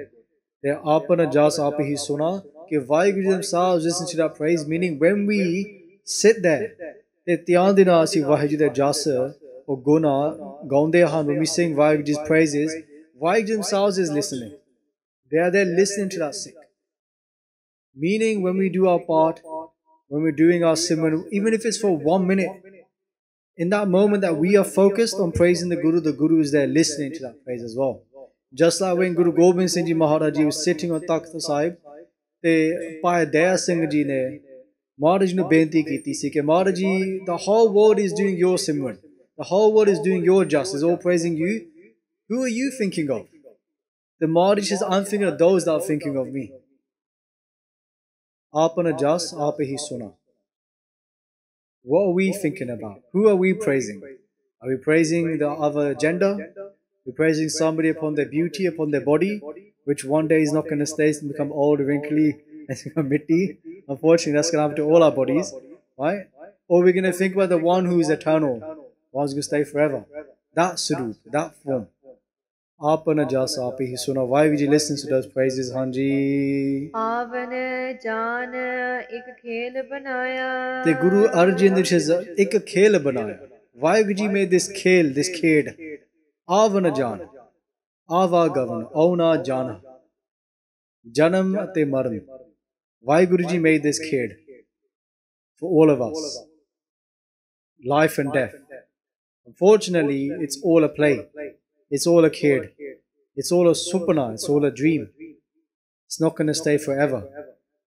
Their apana jas apahi suna, कि WhyGuruji themselves listen to that praise, meaning when we sit there, ते ध्यान देना असी WhyGuruji दे जस और गुना गाउंदे हां, when we sing WhyGuruji's praises, WhyGuruji themselves is listening. They are there listening to that Sikh. Meaning when we do our part, when we're doing our simran, even if it's for 1 minute, in that moment that we are focused on praising the Guru is there listening to that praise as well. Just like when Guru Gobind Singh Ji Maharaj Ji was sitting on Takht Sahib, te Bhai Daya Singh Ji ne Maharaj nu benti kiti si ke Maharaj Ji, the whole world is doing your simran. The whole world is doing your justice, all praising you. Who are you thinking of? The Maharaj says, I'm thinking of those that are thinking of me. Apana jas, apahi suna. What are we thinking about? Who are we praising? Are we praising the other gender? We're praising somebody upon their beauty, upon their body, which one day is not going to stay and become old, wrinkly, and become mitti. Unfortunately, that's going to happen to all our bodies, right? Or we're going to think about the one who is eternal, one's going to stay forever. That surup, that form. Apana jas apahi suna. WhyGuruji listens to those praises, Hanji. Avan jaan ek khel banaya. The Guru Arjan says, ek khel banaya. WhyGuruji made this khel, this khed. Avana jana. Ava govana. Auna jana. Janam ate maran. WhyGuruji made this khed for all of us. Life and death. Unfortunately, it's all a play. It's all a khed. It's all a supana. It's all a dream. It's not going to stay forever.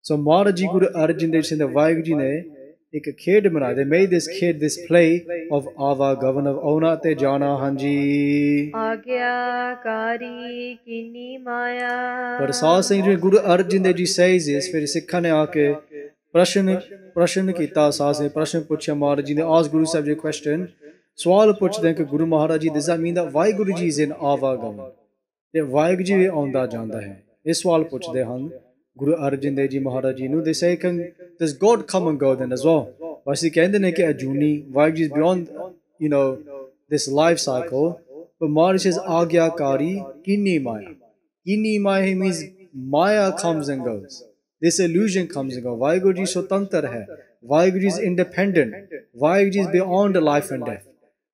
So Maharaji Guru Arjan Dev Singh, the WhyGuruji ne ek khed banaya. They made this khed, this play of Ava govana, of Auna te jana, Hanji. Agya kari kini maya. But Sahib Singh Ji, Guru Arjan Dev Ji says is, फिर सिखा ने आके प्रश्न किया, Sahib Singh प्रश्न पूछा Maharaji ने, asked Guru Sahib Ji a question. सवाल पूछते हैं कि Guru Maharaj Ji, does that mean that WhyGuruji is in Avagam? That WhyGuruji भी आंदा जांदा है? इस सवाल पूछते हैं Guru Arjan Dev Ji Maharaj Ji nu. They say, does God come and go then as well? वैसे कहते हैं कि Ajuni, WhyGuruji is beyond, this life cycle. But Maharaj says, Agyakari Kini Maya. Kini Maya means Maya comes and goes. This illusion comes and goes. WhyGuruji Swatantar hai. WhyGuruji is independent. WhyGuruji is beyond life and death.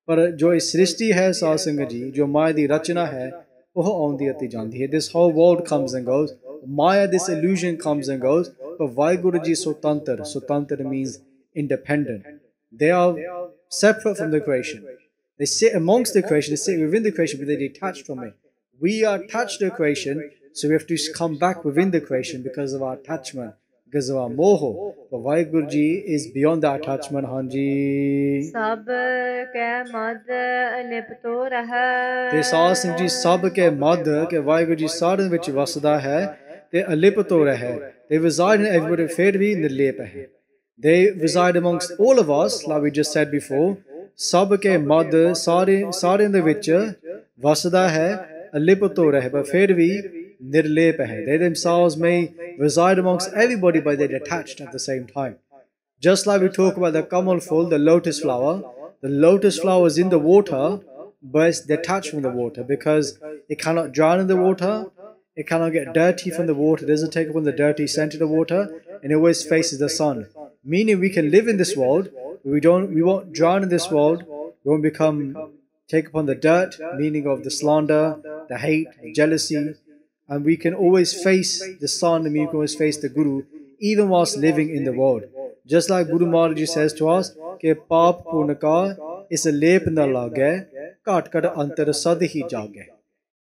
पर जो इस सृष्टि है साध संगत जी, जो माया दी रचना है, वह आउंदी अती जांदी है. This whole world comes and goes. Maya, this illusion comes and goes. But WhyGuruji Swatantar. Swatantar means independent. They are separate from the creation. They sit amongst the creation, they sit within the creation, but they're detached from it. We are attached to the creation, so we have to come back within the creation because of our attachment, gazwa moho. But WhyGuru Ji is beyond that attachment, Hanji. Sab ke mad lipto raha. Te Saad Singh Ji sab ke mad ke WhyGuru Ji saaren vich vasda hai te alipato rahe. They reside in everybody, fir bhi nirlep hai. They reside amongst all of us, like we just said before. Sab ke mad saaren de vich vasda hai, alipato rahe, but fir bhi nirlep hai. They themselves may reside amongst everybody, but they're detached at the same time. Just like we talk about the kamal full, the lotus flower is in the water, but it's detached from the water because it cannot drown in the water, it cannot get dirty from the water, it doesn't take upon the dirty scent of the water, and it always faces the sun. Meaning we can live in this world, but we won't drown in this world, we won't take upon the dirt, meaning of the slander, the hate, the jealousy, and we can always face the sun, and we can always face the Guru, even whilst living in the world. Just like Guru Maharaj Ji says to us, ke paap pun ka is lep na lage, kat kat antar sad hi jage.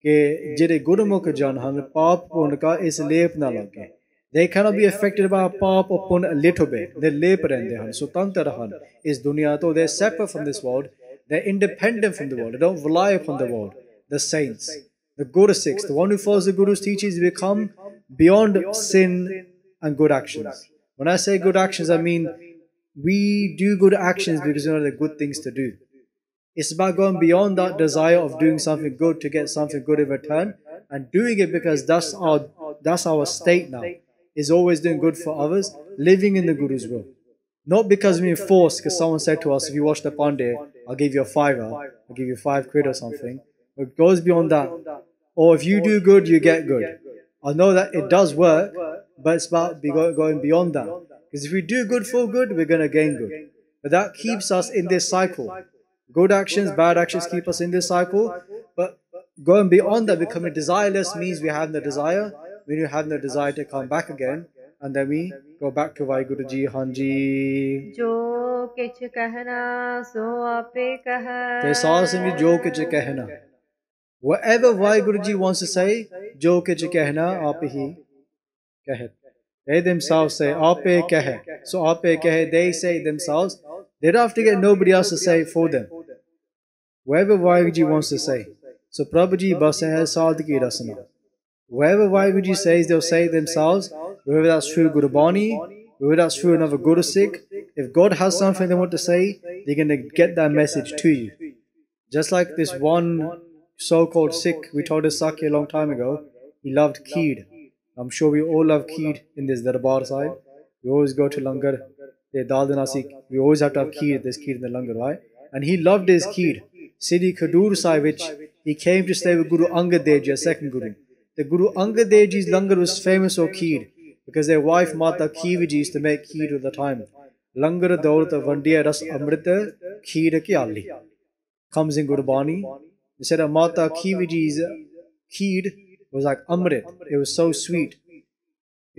Ke jere Gurmukh jan han, paap pun ka is lep na lage. They cannot be affected by paap or pun a little bit. They lep rende han. So tantar han is dunya to. They're separate from this world. They're independent from the world. They don't rely upon the world. The saints, the Guru Sikhs, the one who follows the Guru's teachings, become beyond sin and good actions. When I say good actions, I mean we do good actions because we know they're good things to do. It's about going beyond that desire of doing something good to get something good in return, and doing it because that's our state now, is always doing good for others, living in the Guru's will. Not because we're forced, because someone said to us, if you watch the Pandey, I'll give you a fiver, I'll give you 5 quid or something. It goes beyond that. Or if you do good, you get good. I know that it does work, but it's about going beyond that. Because if we do good for good, we're going to gain good. But that keeps us in this cycle. Good actions, bad actions keep us in this cycle. But going beyond that, becoming desireless, means we have no desire. When you have no desire to come back again, and then we go back to WhyGuru Ji, Hanji. Jo kich kahna so ape kaha. Te Saad Singh Ji, jo kich kahna. Whatever WhyGuru Ji wants to say, jo kich kahna, aap hi kahe. They themselves say, ape kahe. So ape kahe, they say themselves. They don't have to get nobody else to say it for them. Whatever WhyGuru Ji wants to say. So Prabhu Ji bas hai saad ki rasna. Whatever WhyGuru Ji says, they'll say it themselves. Whether that's through Gurbani, whether that's through another Guru Sikh. If God has something they want to say, they're going to get that message to you. Just like this one so-called Sikh, we told us Sakhi a long time ago, he loved Kheer. I'm sure we all love Kheer in this Darbar side. We always go to Langar, we always have to have Kheer, there's Kheer in the Langar, right? And he loved his Kheer. Siddhi Khadur Sahib, which he came to stay with Guru Angad Dev Ji, a second Guru. The Guru Angad Dev Ji's Langar was famous for Kheer, because their wife Mata Khivi Ji used to make Kheer all the time. Langar Daulat Vandiya Ras Amrita Kheer Ki Ali. Comes in Gurbani. They said that Mata Khivi Ji's Kheer was like Amrit. It was so sweet.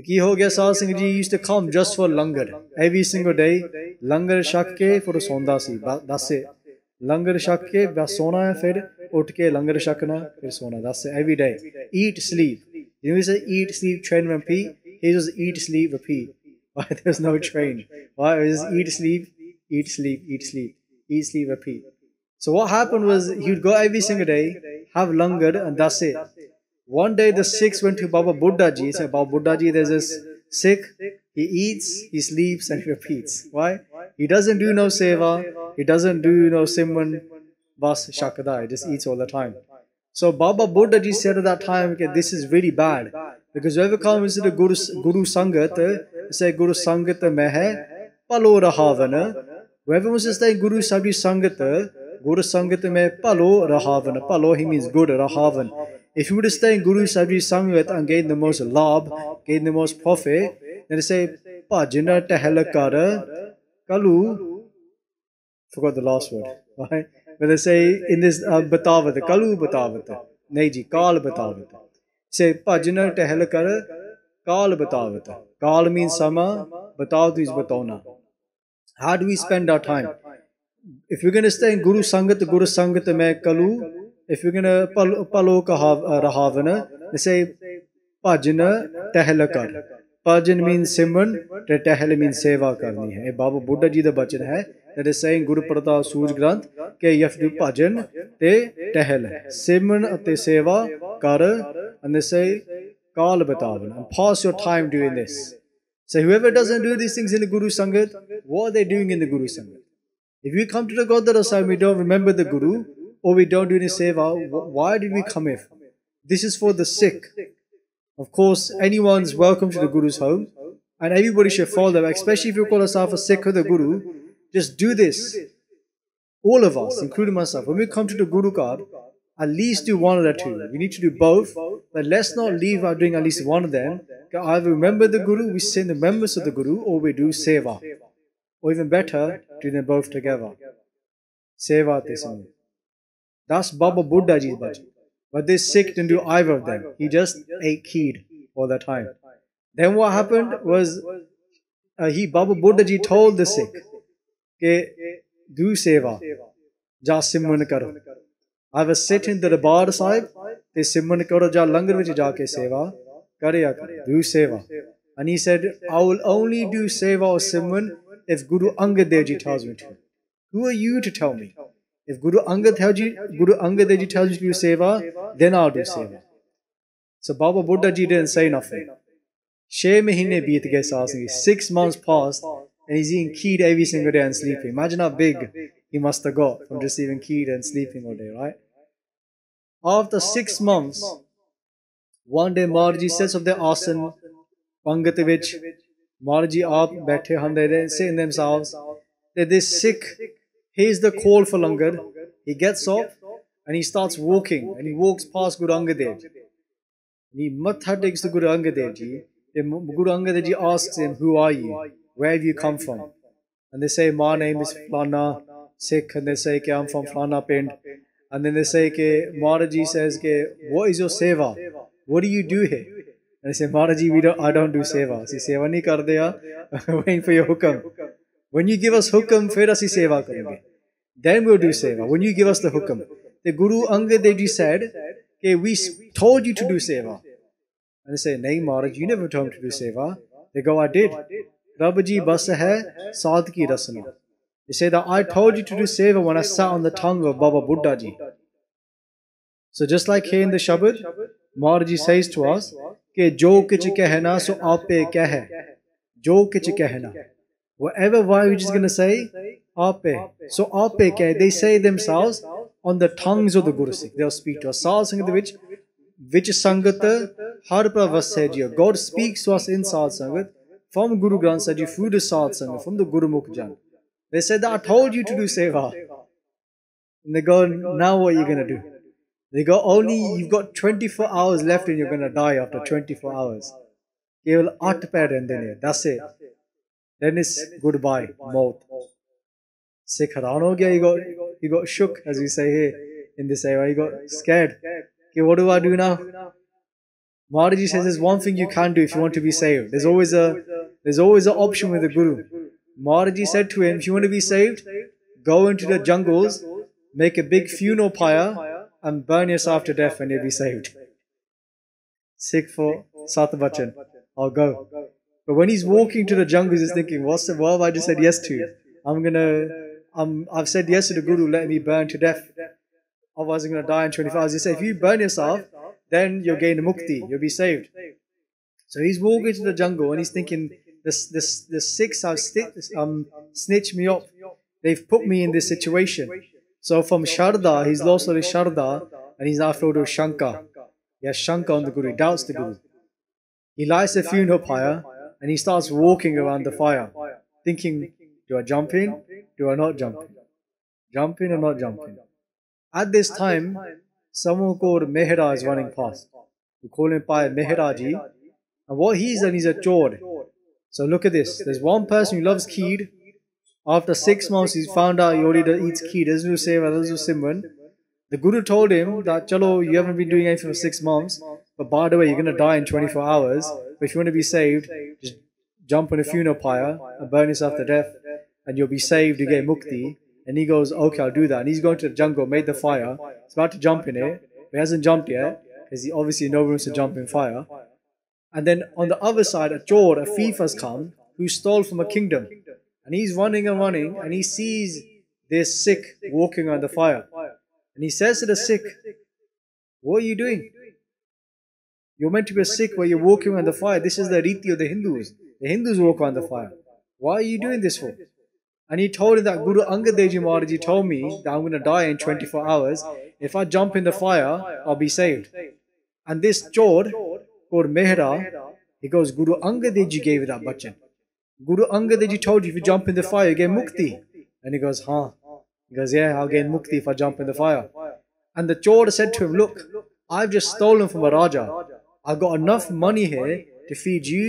Ki ho gaya, Saad Singh Ji used to come just for Langar. Every single day, Langar shak ke for sonda si. That's it. Langar shak ke bas sona hai, fir ut ke Langar shakna, fir sona. That's it. Every day. Eat, sleep. You know we say eat, sleep, train, repeat. He just eat, sleep, repeat. Why? There's no train. Why? It was just eat, sleep, eat, sleep, eat, sleep, eat, sleep, repeat. So what happened was he would go every single day, have langar, and that's it. One day the Sikhs went to Baba Buddha Ji. He said, Baba Buddha Ji, there's this Sikh. He eats, he sleeps, and he repeats. Why? He doesn't do no seva. He doesn't do no simran, bas shakada. He just eats all the time. So Baba Buddha Ji said at that time, okay, this is really bad. Because whoever comes to the Guru Sangat, they say Guru Sangat mein hai palo rahavana. Whoever wants to stay in Guru Sahib Sangat, Guru Sangat mein palo rahavana. Palo, he means good, rahavan. If you were to stay in Guru Sahib Sangat and gain the most labh, gain the most profit, then they say Pajina Tahalakara Kalu. Forgot the last word. Right? But they say in this Batavata, Kalu Batavata. Neji, Kal Batavata. Say Pajina Tahalakara Kal Batavata. Kal means Sama, Batavata is Batona. How do we spend our time? If we're going to stay in Guru Sangat mein Kalu. If you're going to palo rahavana, they say Pajina Tahalakar. Bhajan means simran, te tehel means seva karni hai. Baba Buddha ji da bachan hai that is saying Guru Pratap Suraj Granth ke you have to do bhajan te tehel. Simran ate seva kar, and they say kal batavan, and pass your time doing this. So whoever doesn't do these things in the Guru Sangat, what are they doing in the Guru Sangat? If we come to the Godara side, we don't remember the Guru, or we don't do any seva, why did we come here? This is for the Sikh. Of course, anyone's welcome to the Guru's home, and everybody should follow, especially if you call yourself a Sikh or the Guru. Just do this. All of us, including myself, when we come to the Guru card, at least do one of the two. We need to do both, but let's not leave out doing at least one of them. Either remember the Guru, we sing the members of the Guru, or we do seva. Or even better, do them both together. Seva te sangha. That's Baba Buddha ji's bhajan. But this Sikh didn't do either of them. He just ate kheer all the time. Then what happened was, Baba Buddha ji told the Sikh, ke do seva, ja simran karo. I was sitting in the Darbar Sahib, te simran karo ja langar vich ja ke seva, karya karo, do seva. And he said, I will only do seva or simran if Guru Angad Dev ji tells me to. Who are you to tell me? If Guru Angad Dev ji tells you to do seva, then I'll do seva. So Baba Buddha ji didn't say nothing. 6 mahine beat gaye saas nahi. 6 months passed and he's eating kheer every single day and sleeping. Imagine how big he must have got from just eating kheer and sleeping all day, right? After 6 months, one day Maharaji says of their asan, Pangat vich, Maharaji aap baithe han, they say in themselves that this Sikh hears the call for langar, he gets up and he starts walking, and he walks past Guru Angad Dev Ji. And he matha takes to Guru Angad Dev Ji. Guru Angad Dev Ji asks him, who are you? Where have you come from? And they say, my name is Flana Sikh, and they say, I'm from Flana Pind. And then they say, Maharaji says, what is your seva? What do you do here? And they say, Maharaji, I don't do seva. See, seva nahi kar deya, waiting for your hukam. When you give us hukam, fir asi seva karenge. Then we'll do seva. When you give us the hukam. The Guru Angad Dev Ji said, we told you to do seva. And they say, nahi Maharaj, you never told me to do seva. They go, I did. Rabji bas hai saad ki rasna. They say that I told you to do seva when I sat on the tongue of Baba Buddha Ji. So just like here in the Shabad, Maharaji says to us, Jo kich kehna so aape keh. Jo kich kehna. Whatever Vaheguru is going to say, aape. So aape keh. They say themselves on the tongues of the Guru Sikh. They'll speak to us. Saad Sangat which Sangat har pravas hai. God speaks to us in Saad Sangat from Guru Granth Sahib Ji through the Saad Sangat, from the Gurmukhi Jan. They said that I told you to do seva. And they go, now what are you going to do? They go, only you've got 24 hours left and you're going to die after 24 hours. Keval 8 pair and then that's it. Then it's goodbye, maut. Sikh haran ho gaya, he got shook, as we say here in this area. He got scared. Okay, what do I do now? Maharaji says there's one thing you can do if you want to be saved. There's always an option with the Guru. Maharaji said to him, if you want to be saved, go into the jungles, make a big funeral pyre, and burn yourself to death and you'll be saved. Sikh for Sat Bachan, I'll go. But when he's walking to the jungles, he's thinking, what have I just said yes to? I've said yes to the Guru, let me burn to death. Otherwise I'm going to die in 24 hours. He said, if you burn yourself, then you'll gain mukti, you'll be saved. So he's walking to the jungle and he's thinking, the Sikhs have snitched me up. They've put me in this situation. So from Sharda, he's lost all his Sharda and he's now filled with Shanka. He has Shanka on the Guru, he doubts the Guru. He lights a funeral pyre and he starts walking around the fire, thinking, do I jump in? Do I not jump in? Jump in or not jump in? At this time, someone called Mehra is running past. We call him by Mehraji. And what he's done, he's a chor. So look at this. There's one person who loves kheer. After 6 months, he's found out he already eats kheer. Doesn't do seva, doesn't do simran. The Guru told him that, chalo, you haven't been doing anything for 6 months. But by the way, you're going to die in 24 hours. But if you want to be saved, just jump on a funeral pyre and burn yourself to death. And you'll be saved, you get mukti. And he goes, okay, I'll do that. And he's going to the jungle, made the fire. He's about to jump in it. But he hasn't jumped yet. Because he obviously no room to jump in fire. And then on the other side, a chor, a thief has come who stole from a kingdom. And he's running and running, and he sees this Sikh walking on the fire. And he says to the Sikh, "What are you doing? You're meant to be a Sikh where you're walking on the fire. This is the riti of the Hindus. The Hindus walk on the fire. Why are you doing this for?" And he told him that Guru Angad Dev Ji Maharaj Ji told me that I'm going to die in 24 hours. If I jump in the fire, I'll be saved. And this chor called Mehra, he goes, Guru Angad Dev Ji gave you that bachan. Guru Angad Dev Ji told you if you jump in the fire, you get mukti. And he goes, "Huh." He goes, "Yeah, I'll gain mukti if I jump in the fire." And the chor said to him, "Look, I've just stolen from a Raja. I've got enough money here to feed you,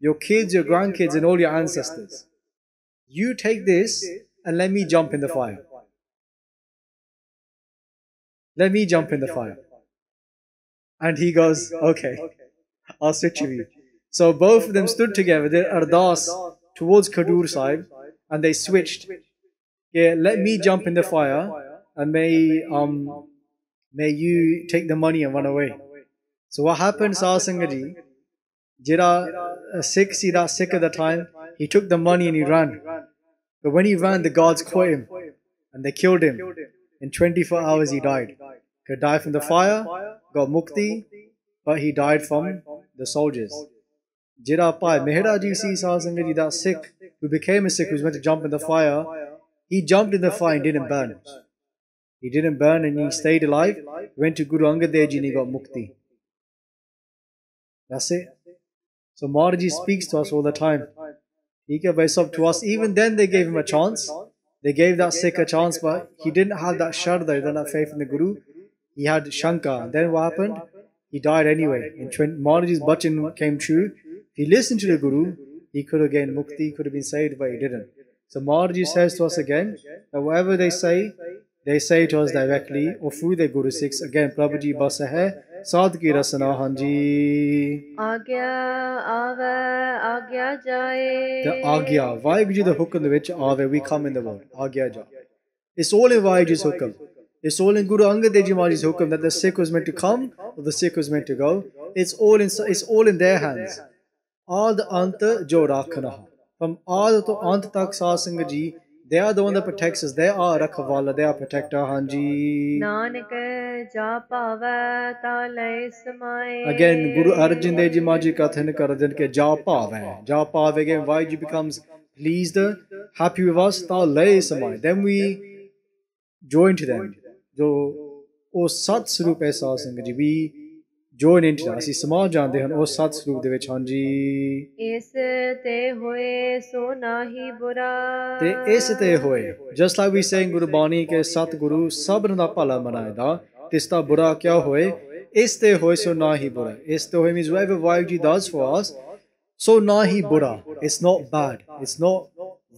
your kids, your grandkids, and all your ancestors. You take this and let me jump in the fire. Let me jump in the fire." And he goes, "Okay, I'll switch with you." So both of them stood together, they ardas towards Khadur Sahib, and they switched. Yeah, let me jump in the fire, and may you take the money and run away. So what happened, Sahasangaji? Jira Sikh, see that Sikh at the time, he took the money and he ran. But when he ran, the guards caught him and they killed him. In 24 hours he died. He died from the fire, got mukti, but he died from the soldiers. Jira Pai Mehra Ji see Sahasangaji, that Sikh who became a Sikh, who was meant to jump in the fire, he jumped in the fire and didn't burn. He didn't burn and he stayed alive, went to Guru Angad Dev Ji and he got mukti. That's it. So Maharaji speaks to us all the time. He gave up to us. Even then they gave him a chance. They gave that Sikh a chance, but he didn't have that shraddha, he didn't have faith in the Guru. He had Shanka. And then what happened? He died anyway. Maharaji's bachan came true. If he listened to the Guru, he could have gained mukti, could have been saved, but he didn't. So Maharaji says to us again, that whatever they say to us directly or through their Guru Sikhs. Again, Prabhuji Basa hai, Sadh ki rasana hanji. Agya ave, agya jaye. The Agya, WhyGuru the hukum which ave, we come in the world. Agya ja. It's all in WhyGuru's hukum. It's all in Guru Angad Dev Ji Maharaj's hukum that the Sikh was meant to come or the Sikh was meant to go. It's all in their hands. Ad ant jo rakhana. From Ad to Ant tak Sahasangaji, they are the one that protects us. They are Rakhavala, they are protector, Hanji. Nanak japava talay samaye. Again, Guru Arjan Dev Ji Maharaj Katha Karajan ke japave. Japave again, WhyGuru becomes pleased, happy with us, talay samay. Then we join to them. So, O Sat Swarup hai Sahasangaji, we join into that. ਅਸੀਂ ਸਮਾ ਜਾਂਦੇ ਹਨ ਉਸ ਸਤ ਸਰੂਪ ਦੇ ਵਿੱਚ ਹਾਂਜੀ ਇਸ ਤੇ ਹੋਏ ਸੋ ਨਾਹੀ ਬੁਰਾ ਤੇ ਇਸ ਤੇ ਹੋਏ just like we saying Gurbani ਕੇ ਸਤ ਗੁਰੂ ਸਭਨ ਦਾ ਭਲਾ ਮਨਾਇਦਾ ਤਿਸ ਦਾ ਬੁਰਾ ਕਿਆ ਹੋਏ ਇਸ ਤੇ ਹੋਏ ਸੋ ਨਾਹੀ ਬੁਰਾ ਇਸ ਤੇ ਹੋਏ means whatever WhyGuru does for us so nahi bura it's not bad it's not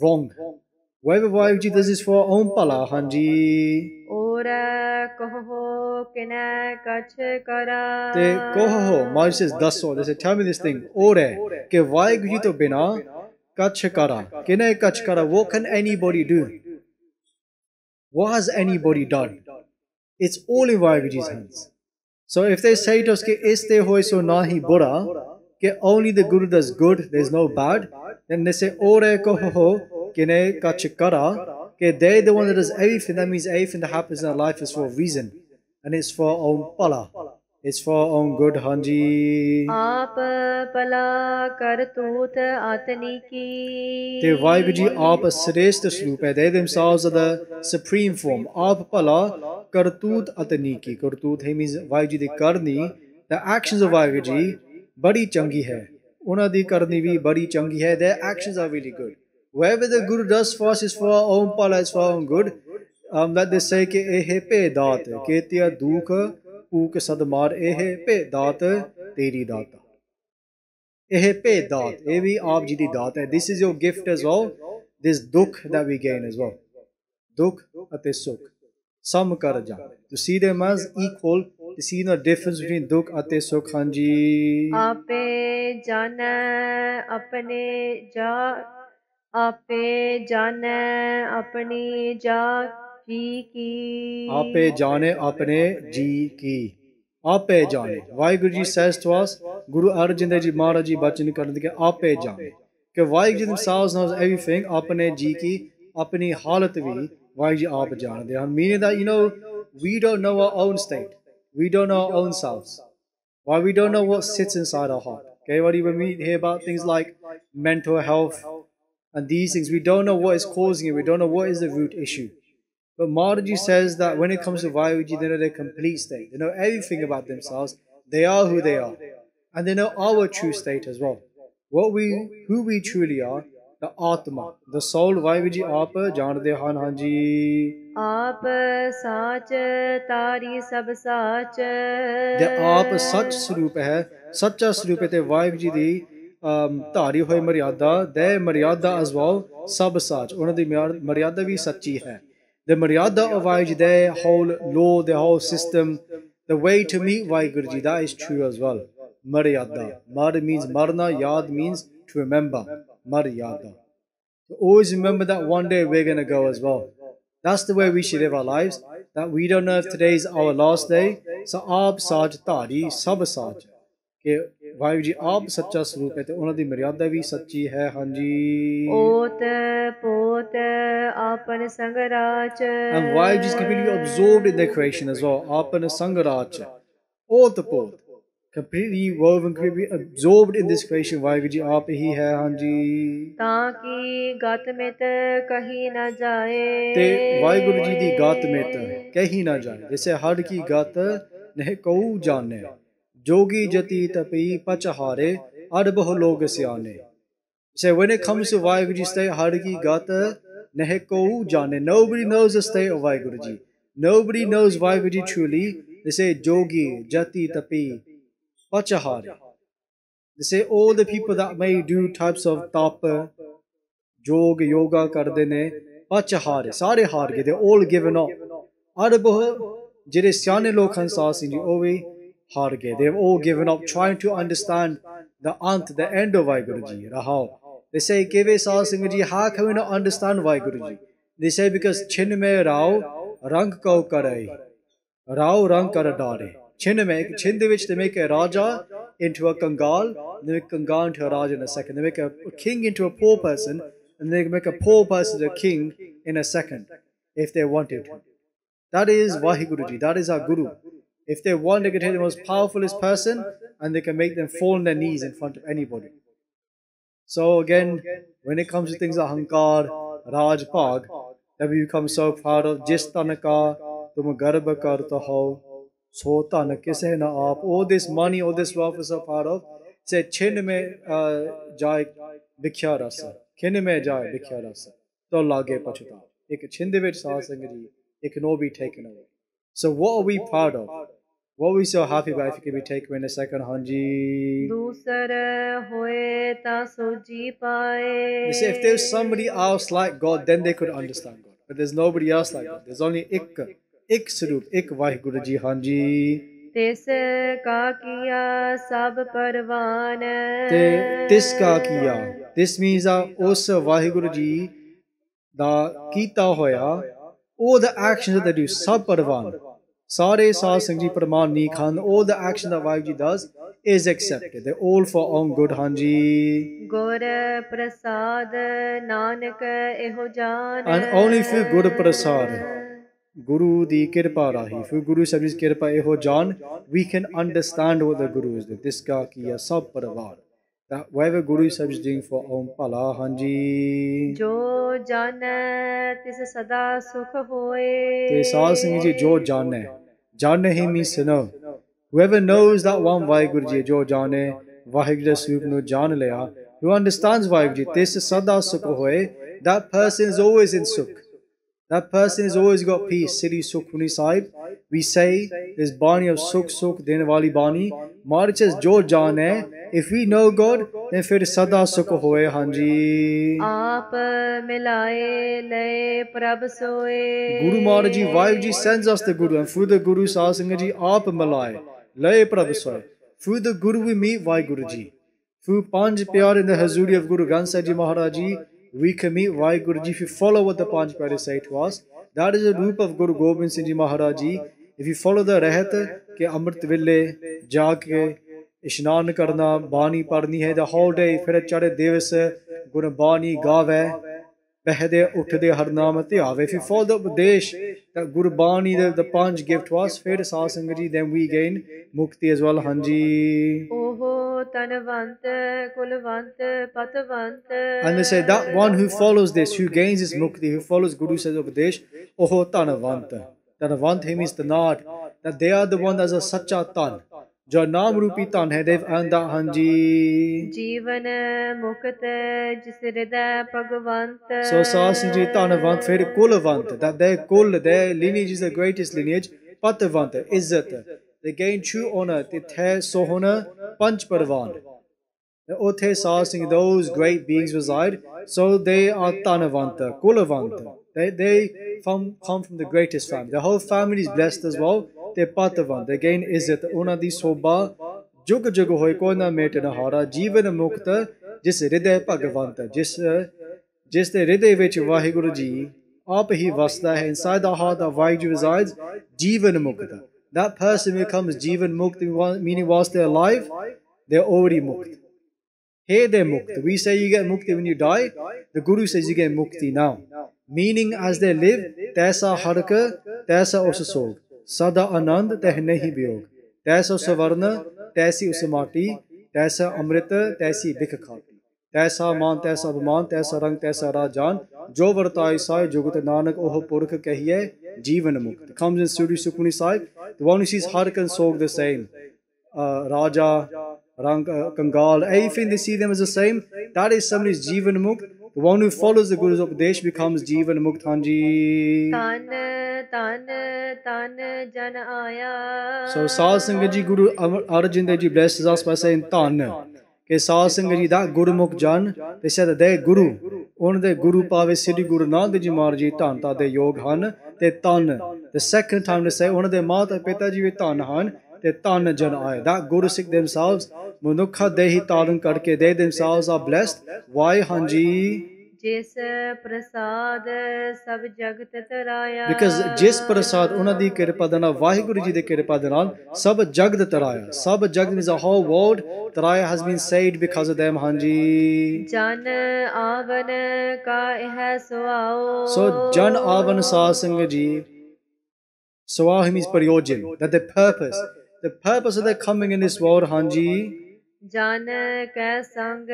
wrong whatever WhyGuru does is for our own pala hanji or kaho kine kach kara te kaho Maharaj says dasso they say tell me this thing or ke WhyGuru to bina kach kara kine kach kara what can anybody do what has anybody done it's all in WhyGuru's hands so if they say to us ke is te hoy so nahi bura ke only the Guru does good there's no bad then they say or kaho kine kach kara ke they the one that does everything that means everything that happens in our life is for a reason and it's for our own pala it's for our own good hanji aap pala kartut atni ki te WhyGuru ji aap shrestha swarup hai they themselves are the supreme form aap pala kartut atni ki kartut he means WhyGuru ji di karni the actions of WhyGuru ji badi changi hai ਉਹਨਾਂ ਦੀ ਕਰਨੀ ਵੀ ਬੜੀ ਚੰਗੀ ਹੈ their actions are really good whatever the Guru does for us is for our own pala it's for our own good that they say ਕਿ ਇਹ ਭੇਦਾਤ ਕੇਤਿਆ ਦੁਖ ਊਕ ਸਦਮਾਰ ਇਹ ਭੇਦਾਤ ਤੇਰੀ ਦਾਤ ਇਹ ਭੇਦਾਤ ਇਹ ਵੀ ਆਪ ਜੀ ਦੀ ਦਾਤ ਹੈ this is your gift as well this dukh that we gain as well dukh ਅਤੇ ਸੁਖ ਸਮ ਕਰ ਜਾ to see them as equal to see the difference between dukh ਅਤੇ ਸੁਖ ਹਾਂਜੀ ਆਪੇ ਜਾਣੈ ਆਪਣੇ ਜਾ ਆਪੇ ਜਾਣੈ ਆਪਣੀ ਜਾ ਜੀ ਕੀ आपे जाने अपने जी की Ape jane. WhyGuru says to us, Guru Arjan Dev Ji Maharaj Ji bachan karne ke ape jane. Ke WhyGuru themselves knows everything. Apne ji ki, apni halat vi, WhyGuru aap jane de. Meaning that, we don't know our own state. We don't know our own selves. Why we don't know what sits inside our heart. Okay, when we hear about things like mental health and these things, we don't know what is causing it. We don't know what is the root issue. But Maharaji says that when it comes to Vayuji, they know their complete state. They know everything about themselves. They are who they are. And they know our true state as well. Who we truly are, the Atma, the soul. Vayuji Aap Jande Han Hanji. Aap Sach Tari Sab Sach. The Aap Sach Swarup hai. Sacha Swarup hai te Vayuji di Tari hoy Maryada. Their Maryada as well. Sab Sach. Una di Maryada vi Sachi hai. The Maryada of Vayuji, their whole law, their whole system, the way to meet Vayguruji, that is true as well. Maryada. Mar means Marna, Yad means to remember. Maryada. So always remember that one day we're going to go as well. That's the way we should live our lives. That we don't know if today is our last day. So Aap Saj Tari Sab Saj. Vayuji Aap Sacha Swarup hai, ਉਹਨਾਂ ਦੀ ਮਰਿਆਦਾ ਵੀ ਸੱਚੀ ਹੈ ਹਾਂਜੀ Ot Pot Apan Sangarach. And Vayuji is completely absorbed in their creation as well. Apan Sangarach. Ot Pot. Completely woven, completely absorbed in this creation. Vayuji Aap hi hai ਹਾਂਜੀ ਤਾਂ ਕਿ ਗਤ ਮਿਤ ਕਹੀ ਨਾ ਜਾਏ ਤੇ ਵਾਹਿਗੁਰੂ ਜੀ ਦੀ ਗਤ ਮਿਤ ਕਹੀ ਨਾ ਜਾਏ ਜਿਸੇ ਹਰ ਕੀ ਗਤ ਨਹਿ ਕਉ ਜਾਣੇ Jogi Jati Tapi Pachahare Adabaho Loga Siane. So when it comes to Vayguruji state, Hariki Gata Neheko Jane. Nobody knows the state of Vayguruji. Nobody knows Vayguruji truly. They say Jogi, Jati Tapi Pachahare. They say all the people that may do types of tapa, yoga, yoga kardene, Pachahare, Sare Harge, they're all given up. Adabaho Jere Siane Lokhan Sasini Ovi. They have all given up trying to understand the end of Vayguruji. Rahao. They say, Keve Sasingaji, how can we not understand Vayguruji? They say, because Chin me Rao, Rang Kau Karai. Rao Rang Karadare. Chin de which they make a Raja into a Kangal, they make Kangal into a Raja in a second. They make a king into a poor person, and they make a poor person a king in a second, if they wanted to. That is WhyGuruji. That is our Guru. If they want, they can take the most powerfulest person and they can make them fall on their knees in front of anybody. So again, when it comes to things like Hankar, Raj Pag, that we become so proud of, Jis Tanaka, Tum Garba Karta Ho, So Tanakise na Aap, all this money, all this wealth is so proud of. Say, Chin me Jai Bikya Rasa, Kin me Jai Bikya Rasa, To Lage Pachita. Ek Chindevich Sasangari, it can all be taken away. So what are we proud of? What are we so happy about if it can be taken in a second, Hanji? They say if there's somebody else like God, then they could understand God. But there's nobody else like God. There's only ik Sarup, ik WhyGuruji, Hanji. Tis ka kiya sab parvan. Tis ka kiya. This means that also WhyGuruji, da kita hoya, all the actions that they do, sab parvan. Sare Sar Sangji Paraman Ni Khan, all the action that WhyGuruji does is accepted. They're all for own good, Hanji. Gur Prasad Nanak Eho Jan. And only through Guru Prasad, Guru di Kirpa Rahi, through Guru Sahib's Kirpa Eho Jan, we can understand what the Guru is doing. This ka kiya sab parvar. That whatever Guru Sahib is doing for Om Pala, Hanji. Jo jane tis sada sukh hoye. Te Sar Singh ji jo jane. Jane he means to know. Whoever knows that one WhyGuruji, jo jane, WhyGuru Swarup nu jaan leya, who understands WhyGuruji, tis sada sukh hoye, that person is always in sukh. That person has always got peace. Siri Sukhmani Sahib, we say this Bani of Sukh Dene Wali Bani. Maharaj says, Jo Jane, if we know God, then fir Sada Sukh Hoye, Hanji. Aap milaye le prabh soye. Guru Maharaj Ji, WhyGuruji sends us the Guru, and through the Guru Sahib Ji, Aap milaye le prabh soye. Through the Guru we meet WhyGuruji. Through Panj Pyar in the Hazuri of Guru Granth Sahib Ji Maharaj Ji, we can meet WhyGuruji if you follow what the Panch Pyare say to us. That is the roop of Guru Gobind Singh Ji Maharaj Ji. If you follow the ਰਹਿਤ ਕਿ ਅੰਮ੍ਰਿਤ ਵੇਲੇ ਜਾ ਕੇ ਇਸ਼ਨਾਨ ਕਰਨਾ, ਬਾਣੀ ਪੜ੍ਹਨੀ ਹੈ, the whole day, ਫਿਰ ਚੜ੍ਹੇ ਦਿਵਸ ਗੁਰਬਾਣੀ ਗਾਵੇ, ਬਹਿਦੇ ਉੱਠਦੇ Harnam ਧਿਆਵੇ. If you follow the ਉਪਦੇਸ਼ that ਗੁਰਬਾਣੀ the ਪੰਜ give to us, ਫਿਰ ਸਾਧ ਸੰਗਤ ਜੀ then we gain ਮੁਕਤੀ as well. ਹਾਂਜੀ. ਉਹ Tanvant Kulwant ਪਤਵੰਤ. And they say that one who follows this, who gains his mukti, who follows Guru says ਉਪਦੇਸ਼, ਉਹ Dhanwant. Dhanwant he means the not, that they are the one that's a ਸੱਚਾ ਧਨ, ਜੋ ਨਾਮ ਰੂਪੀ ਧਨ ਹੈ. they've earned that. ਹਾਂਜੀ. ਜੀਵਨ ਮੁਕਤ ਜਿਸ ਹਿਰਦੈ ਭਗਵੰਤ. So ਸਾਧ ਸੰਗਤ ਜੀ ਧਨਵੰਤ, ਫਿਰ Kulwant, that their kul, their lineage is the greatest lineage. ਪਤਵੰਤ, ਇੱਜ਼ਤ, they gain true honor. ਤਿੱਥੈ ਸੋਹਣ ਪੰਜ ਪਰਵਾਨ. ਉੱਥੇ ਸਾਧ ਸੰਗਤ, those great beings reside. So they are Dhanwant, Kulwant. They come from the greatest family. The whole family is blessed as well. ਤੇ ਪਤਵੰਤ, they gain ਇੱਜ਼ਤ. ਉਹਨਾਂ ਦੀ ਸੋਭਾ ਜੁਗ ਜੁਗ ਹੋਏ, ਕੋਈ ਨਾ ਮੇਟ ਨਾ ਹਾਰਾ. ਜੀਵਨ ਮੁਕਤ ਜਿਸ ਹਿਰਦੈ ਭਗਵੰਤ, ਜਿਸ ਦੇ ਹਿਰਦੇ ਵਿੱਚ ਵਾਹਿਗੁਰੂ ਜੀ ਆਪ ਹੀ ਵਸਦਾ ਹੈ. Inside the heart of WhyGuru resides. ਜੀਵਨ ਮੁਕਤ, that person becomes ਜੀਵਨ ਮੁਕਤ, meaning whilst they're alive they're already ਮੁਕਤ. Here they're ਮੁਕਤ. We say you get mukti when you die. The Guru says you get mukti now, meaning as they live, ਤੈਸਾ ਹਰਕ ਤੈਸਾ ਉਸ ਸੋਗ, ਸਦਾ ਆਨੰਦ ਤਹਿ ਨਹੀਂ ਵਿਯੋਗ. ਤੈਸਾ ਸਵਰਨ ਤੈਸੀ ਉਸ ਮਾਟੀ, ਤੈਸਾ ਅੰਮ੍ਰਿਤ ਤੈਸੀ ਬਿਖ ਖਾਟੀ. ਤੈਸਾ ਮਾਨ ਤੈਸਾ ਅਭਿਮਾਨ, ਤੈਸਾ ਰੰਗ ਤੈਸਾ ਰਾਜਾਨ, ਜੋ ਵਰਤਾਏ ਸਾਇ ਜੁਗਤ ਨਾਨਕ, ਉਹ ਪੁਰਖ ਕਹੀਏ ਜੀਵਨ ਮੁਕਤ. Comes in Sukhmani Sahib, the one who sees Hark and Sog the same, Raja, Rang, Kangal, everything they see them as the same, that is somebody's Jivan Mukt. The one who follows the Guru's Upadesh becomes Jivan Mukt. Hanji. Tan, tan, tan, jan aya. So Sahib Sangat Ji, Guru Arjan Dev Ji blesses us by saying Tan. Okay, Sahib Sangat Ji, that Gurmukh Jan, they said that they Guru. On the Guru Pave Sikh Guru Nanak Ji Maharaj Ji Tan, ta de Yog Han, they Tan. The second time they say, one of the Mata Pita Ji Tan Han, they Tan Jan aya. That Guru Sikh themselves, Munukha Dehi Taran Karke, they themselves are blessed. Why, Hanji? Jis prasad sab jagat taraya. Because Jis prasad, una di kirpa dana, WhyGuru Ji de kirpa dana, sab jagd taraya. Sab jagd means the whole world. Taraya has been saved because of them, Hanji. Jan avan ka eh suao. So Jan avan Sahib Sangat Ji, suao means prayojan, that the purpose of their coming in this world, Hanji. Jan ke sang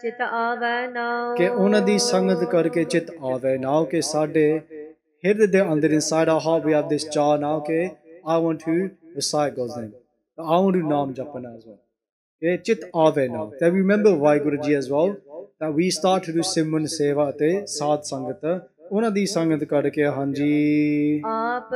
chit aave nao. Ke ਉਹਨਾਂ ਦੀ ਸੰਗਤ ਕਰਕੇ ਚਿਤ ਆਵੇ now ke ਸਾਡੇ ਹਿਰਦੇ ਦੇ ਅੰਦਰ inside our heart we have this ਚਾਹ now ke I want to recite God's name. I want to naam japana as well. Ke chit ਆਵੇ now. That we remember WhyGuru Ji as well, that we start to do Simran Seva ਅਤੇ ਸਾਧ ਸੰਗਤ ਉਹਨਾਂ ਦੀ ਸੰਗਤ ਕਰਕੇ ਹਾਂਜੀ ਆਪ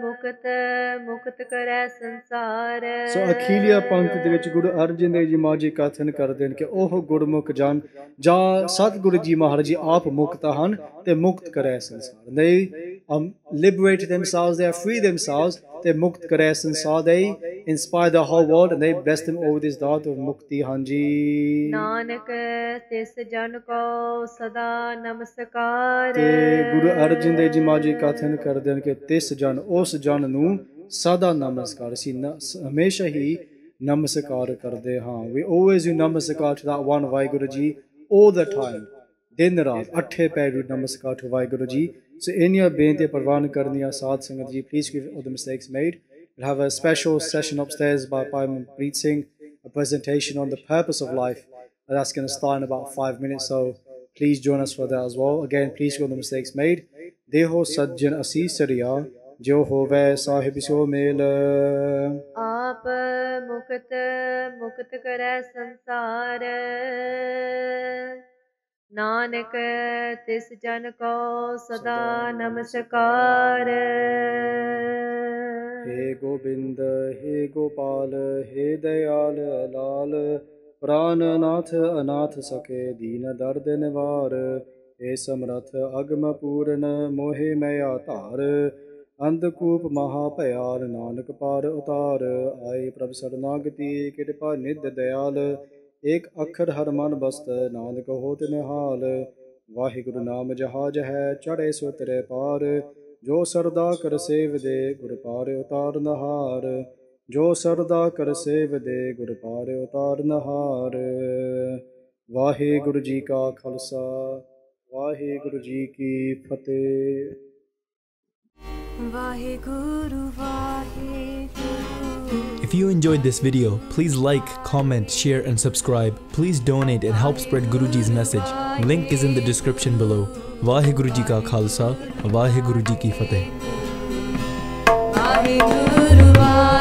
ਮੁਕਤ ਕਰੈ ਸੰਸਾਰ. ਸੋ ਅਖੀਲੀਆ ਪੰਕਤੀ ਦੇ ਵਿੱਚ ਗੁਰੂ ਅਰਜਨ ਦੇਵ ਜੀ ਮਹਾਰਾਜ ਜੀ ਕਥਨ ਕਰਦੇ ਨੇ ਕਿ ਉਹ ਗੁਰਮੁਖ ਜਨ ਜਾਂ ਸਤਿਗੁਰੂ ਜੀ ਮਹਾਰਾਜ ਜੀ ਆਪ ਮੁਕਤ ਹਨ ਤੇ ਮੁਕਤ ਕਰੈ ਸੰਸਾਰ. They liberate themselves, they are free themselves, they ਮੁਕਤ ਕਰੈ ਸੰਸਾਰ. They inspire the whole world and they bless them over this dot of mukti. ਹਾਂਜੀ ਨਾਨਕ ਤਿਸ ਜਨ ਕੋ ਸਦਾ ਨਮਸਕਾਰ. ਗੁਰੂ ਅਰਜਨ ਦੇਵ ਜੀ ਮਹਾਰਾਜ ਜੀ ਕਥਨ ਕਰਦੇ ਹਨ ਕਿ ਤਿਸ ਜਨ ਉਸ ਜਨ ਨੂੰ ਸਦਾ ਨਮਸਕਾਰ, ਅਸੀਂ ਹਮੇਸ਼ਾ ਹੀ ਨਮਸਕਾਰ ਕਰਦੇ ਹਾਂ. We always do ਨਮਸਕਾਰ to that one WhyGuru Ji all the time. ਦਿਨ ਰਾਤ ਅੱਠੇ ਪੈਰ ਨਮਸਕਾਰ to WhyGuru Ji. So ਇੰਨੀਆਂ ਬੇਨਤੀਆਂ ਪ੍ਰਵਾਨ ਕਰਨੀਆਂ ਸਾਧ ਸੰਗਤ ਜੀ. Please give all the mistakes made. We'll have a special session upstairs by Preet Singh, a presentation on the purpose of life. That's going to start in about 5 minutes. So please join us for that as well. Again, please go the mistakes made. Deho sajjan asis sariya, jo hove sahib so mel. Aap mukt kare sansar. Nanak tis jan ko sada namaskar. He Gobind, He Gopal, He Dayal Lal, Prananath Anath Sake, Dina Dard Nivar, He Samrath Agma Puran, Mohe Maya Tar, Andhakoop Mahapayar, Nanak Par Utar, Ai Prabh Sarnagati, Kirpa Nid Dayal, Ek Akhar Harman Bast, Nanak Hot Nihal, WhyGuru Naam Jahaj Hai, Chade Sutre Par, ਜੋ ਸਰਦਾ ਕਰ ਸੇਵਦੇ ਗੁਰ ਪਾਰਿ ਉਤਾਰਨਹਾਰ। ਜੋ ਸਰਦਾ ਕਰ ਸੇਵਦੇ ਗੁਰ ਪਾਰਿ ਉਤਾਰਨਹਾਰ। ਵਾਹਿਗੁਰੂ ਜੀ ਕਾ ਖਾਲਸਾ ਵਾਹਿਗੁਰੂ ਜੀ ਕੀ ਫਤਿਹ। WhyGuru, WhyGuru. If you enjoyed this video, please like, comment, share and subscribe. Please donate and help spread Guruji's message. Link is in the description below. WhyGuru ji ka Khalsa, WhyGuru ji ki Fateh. WhyGuru, WhyGuru.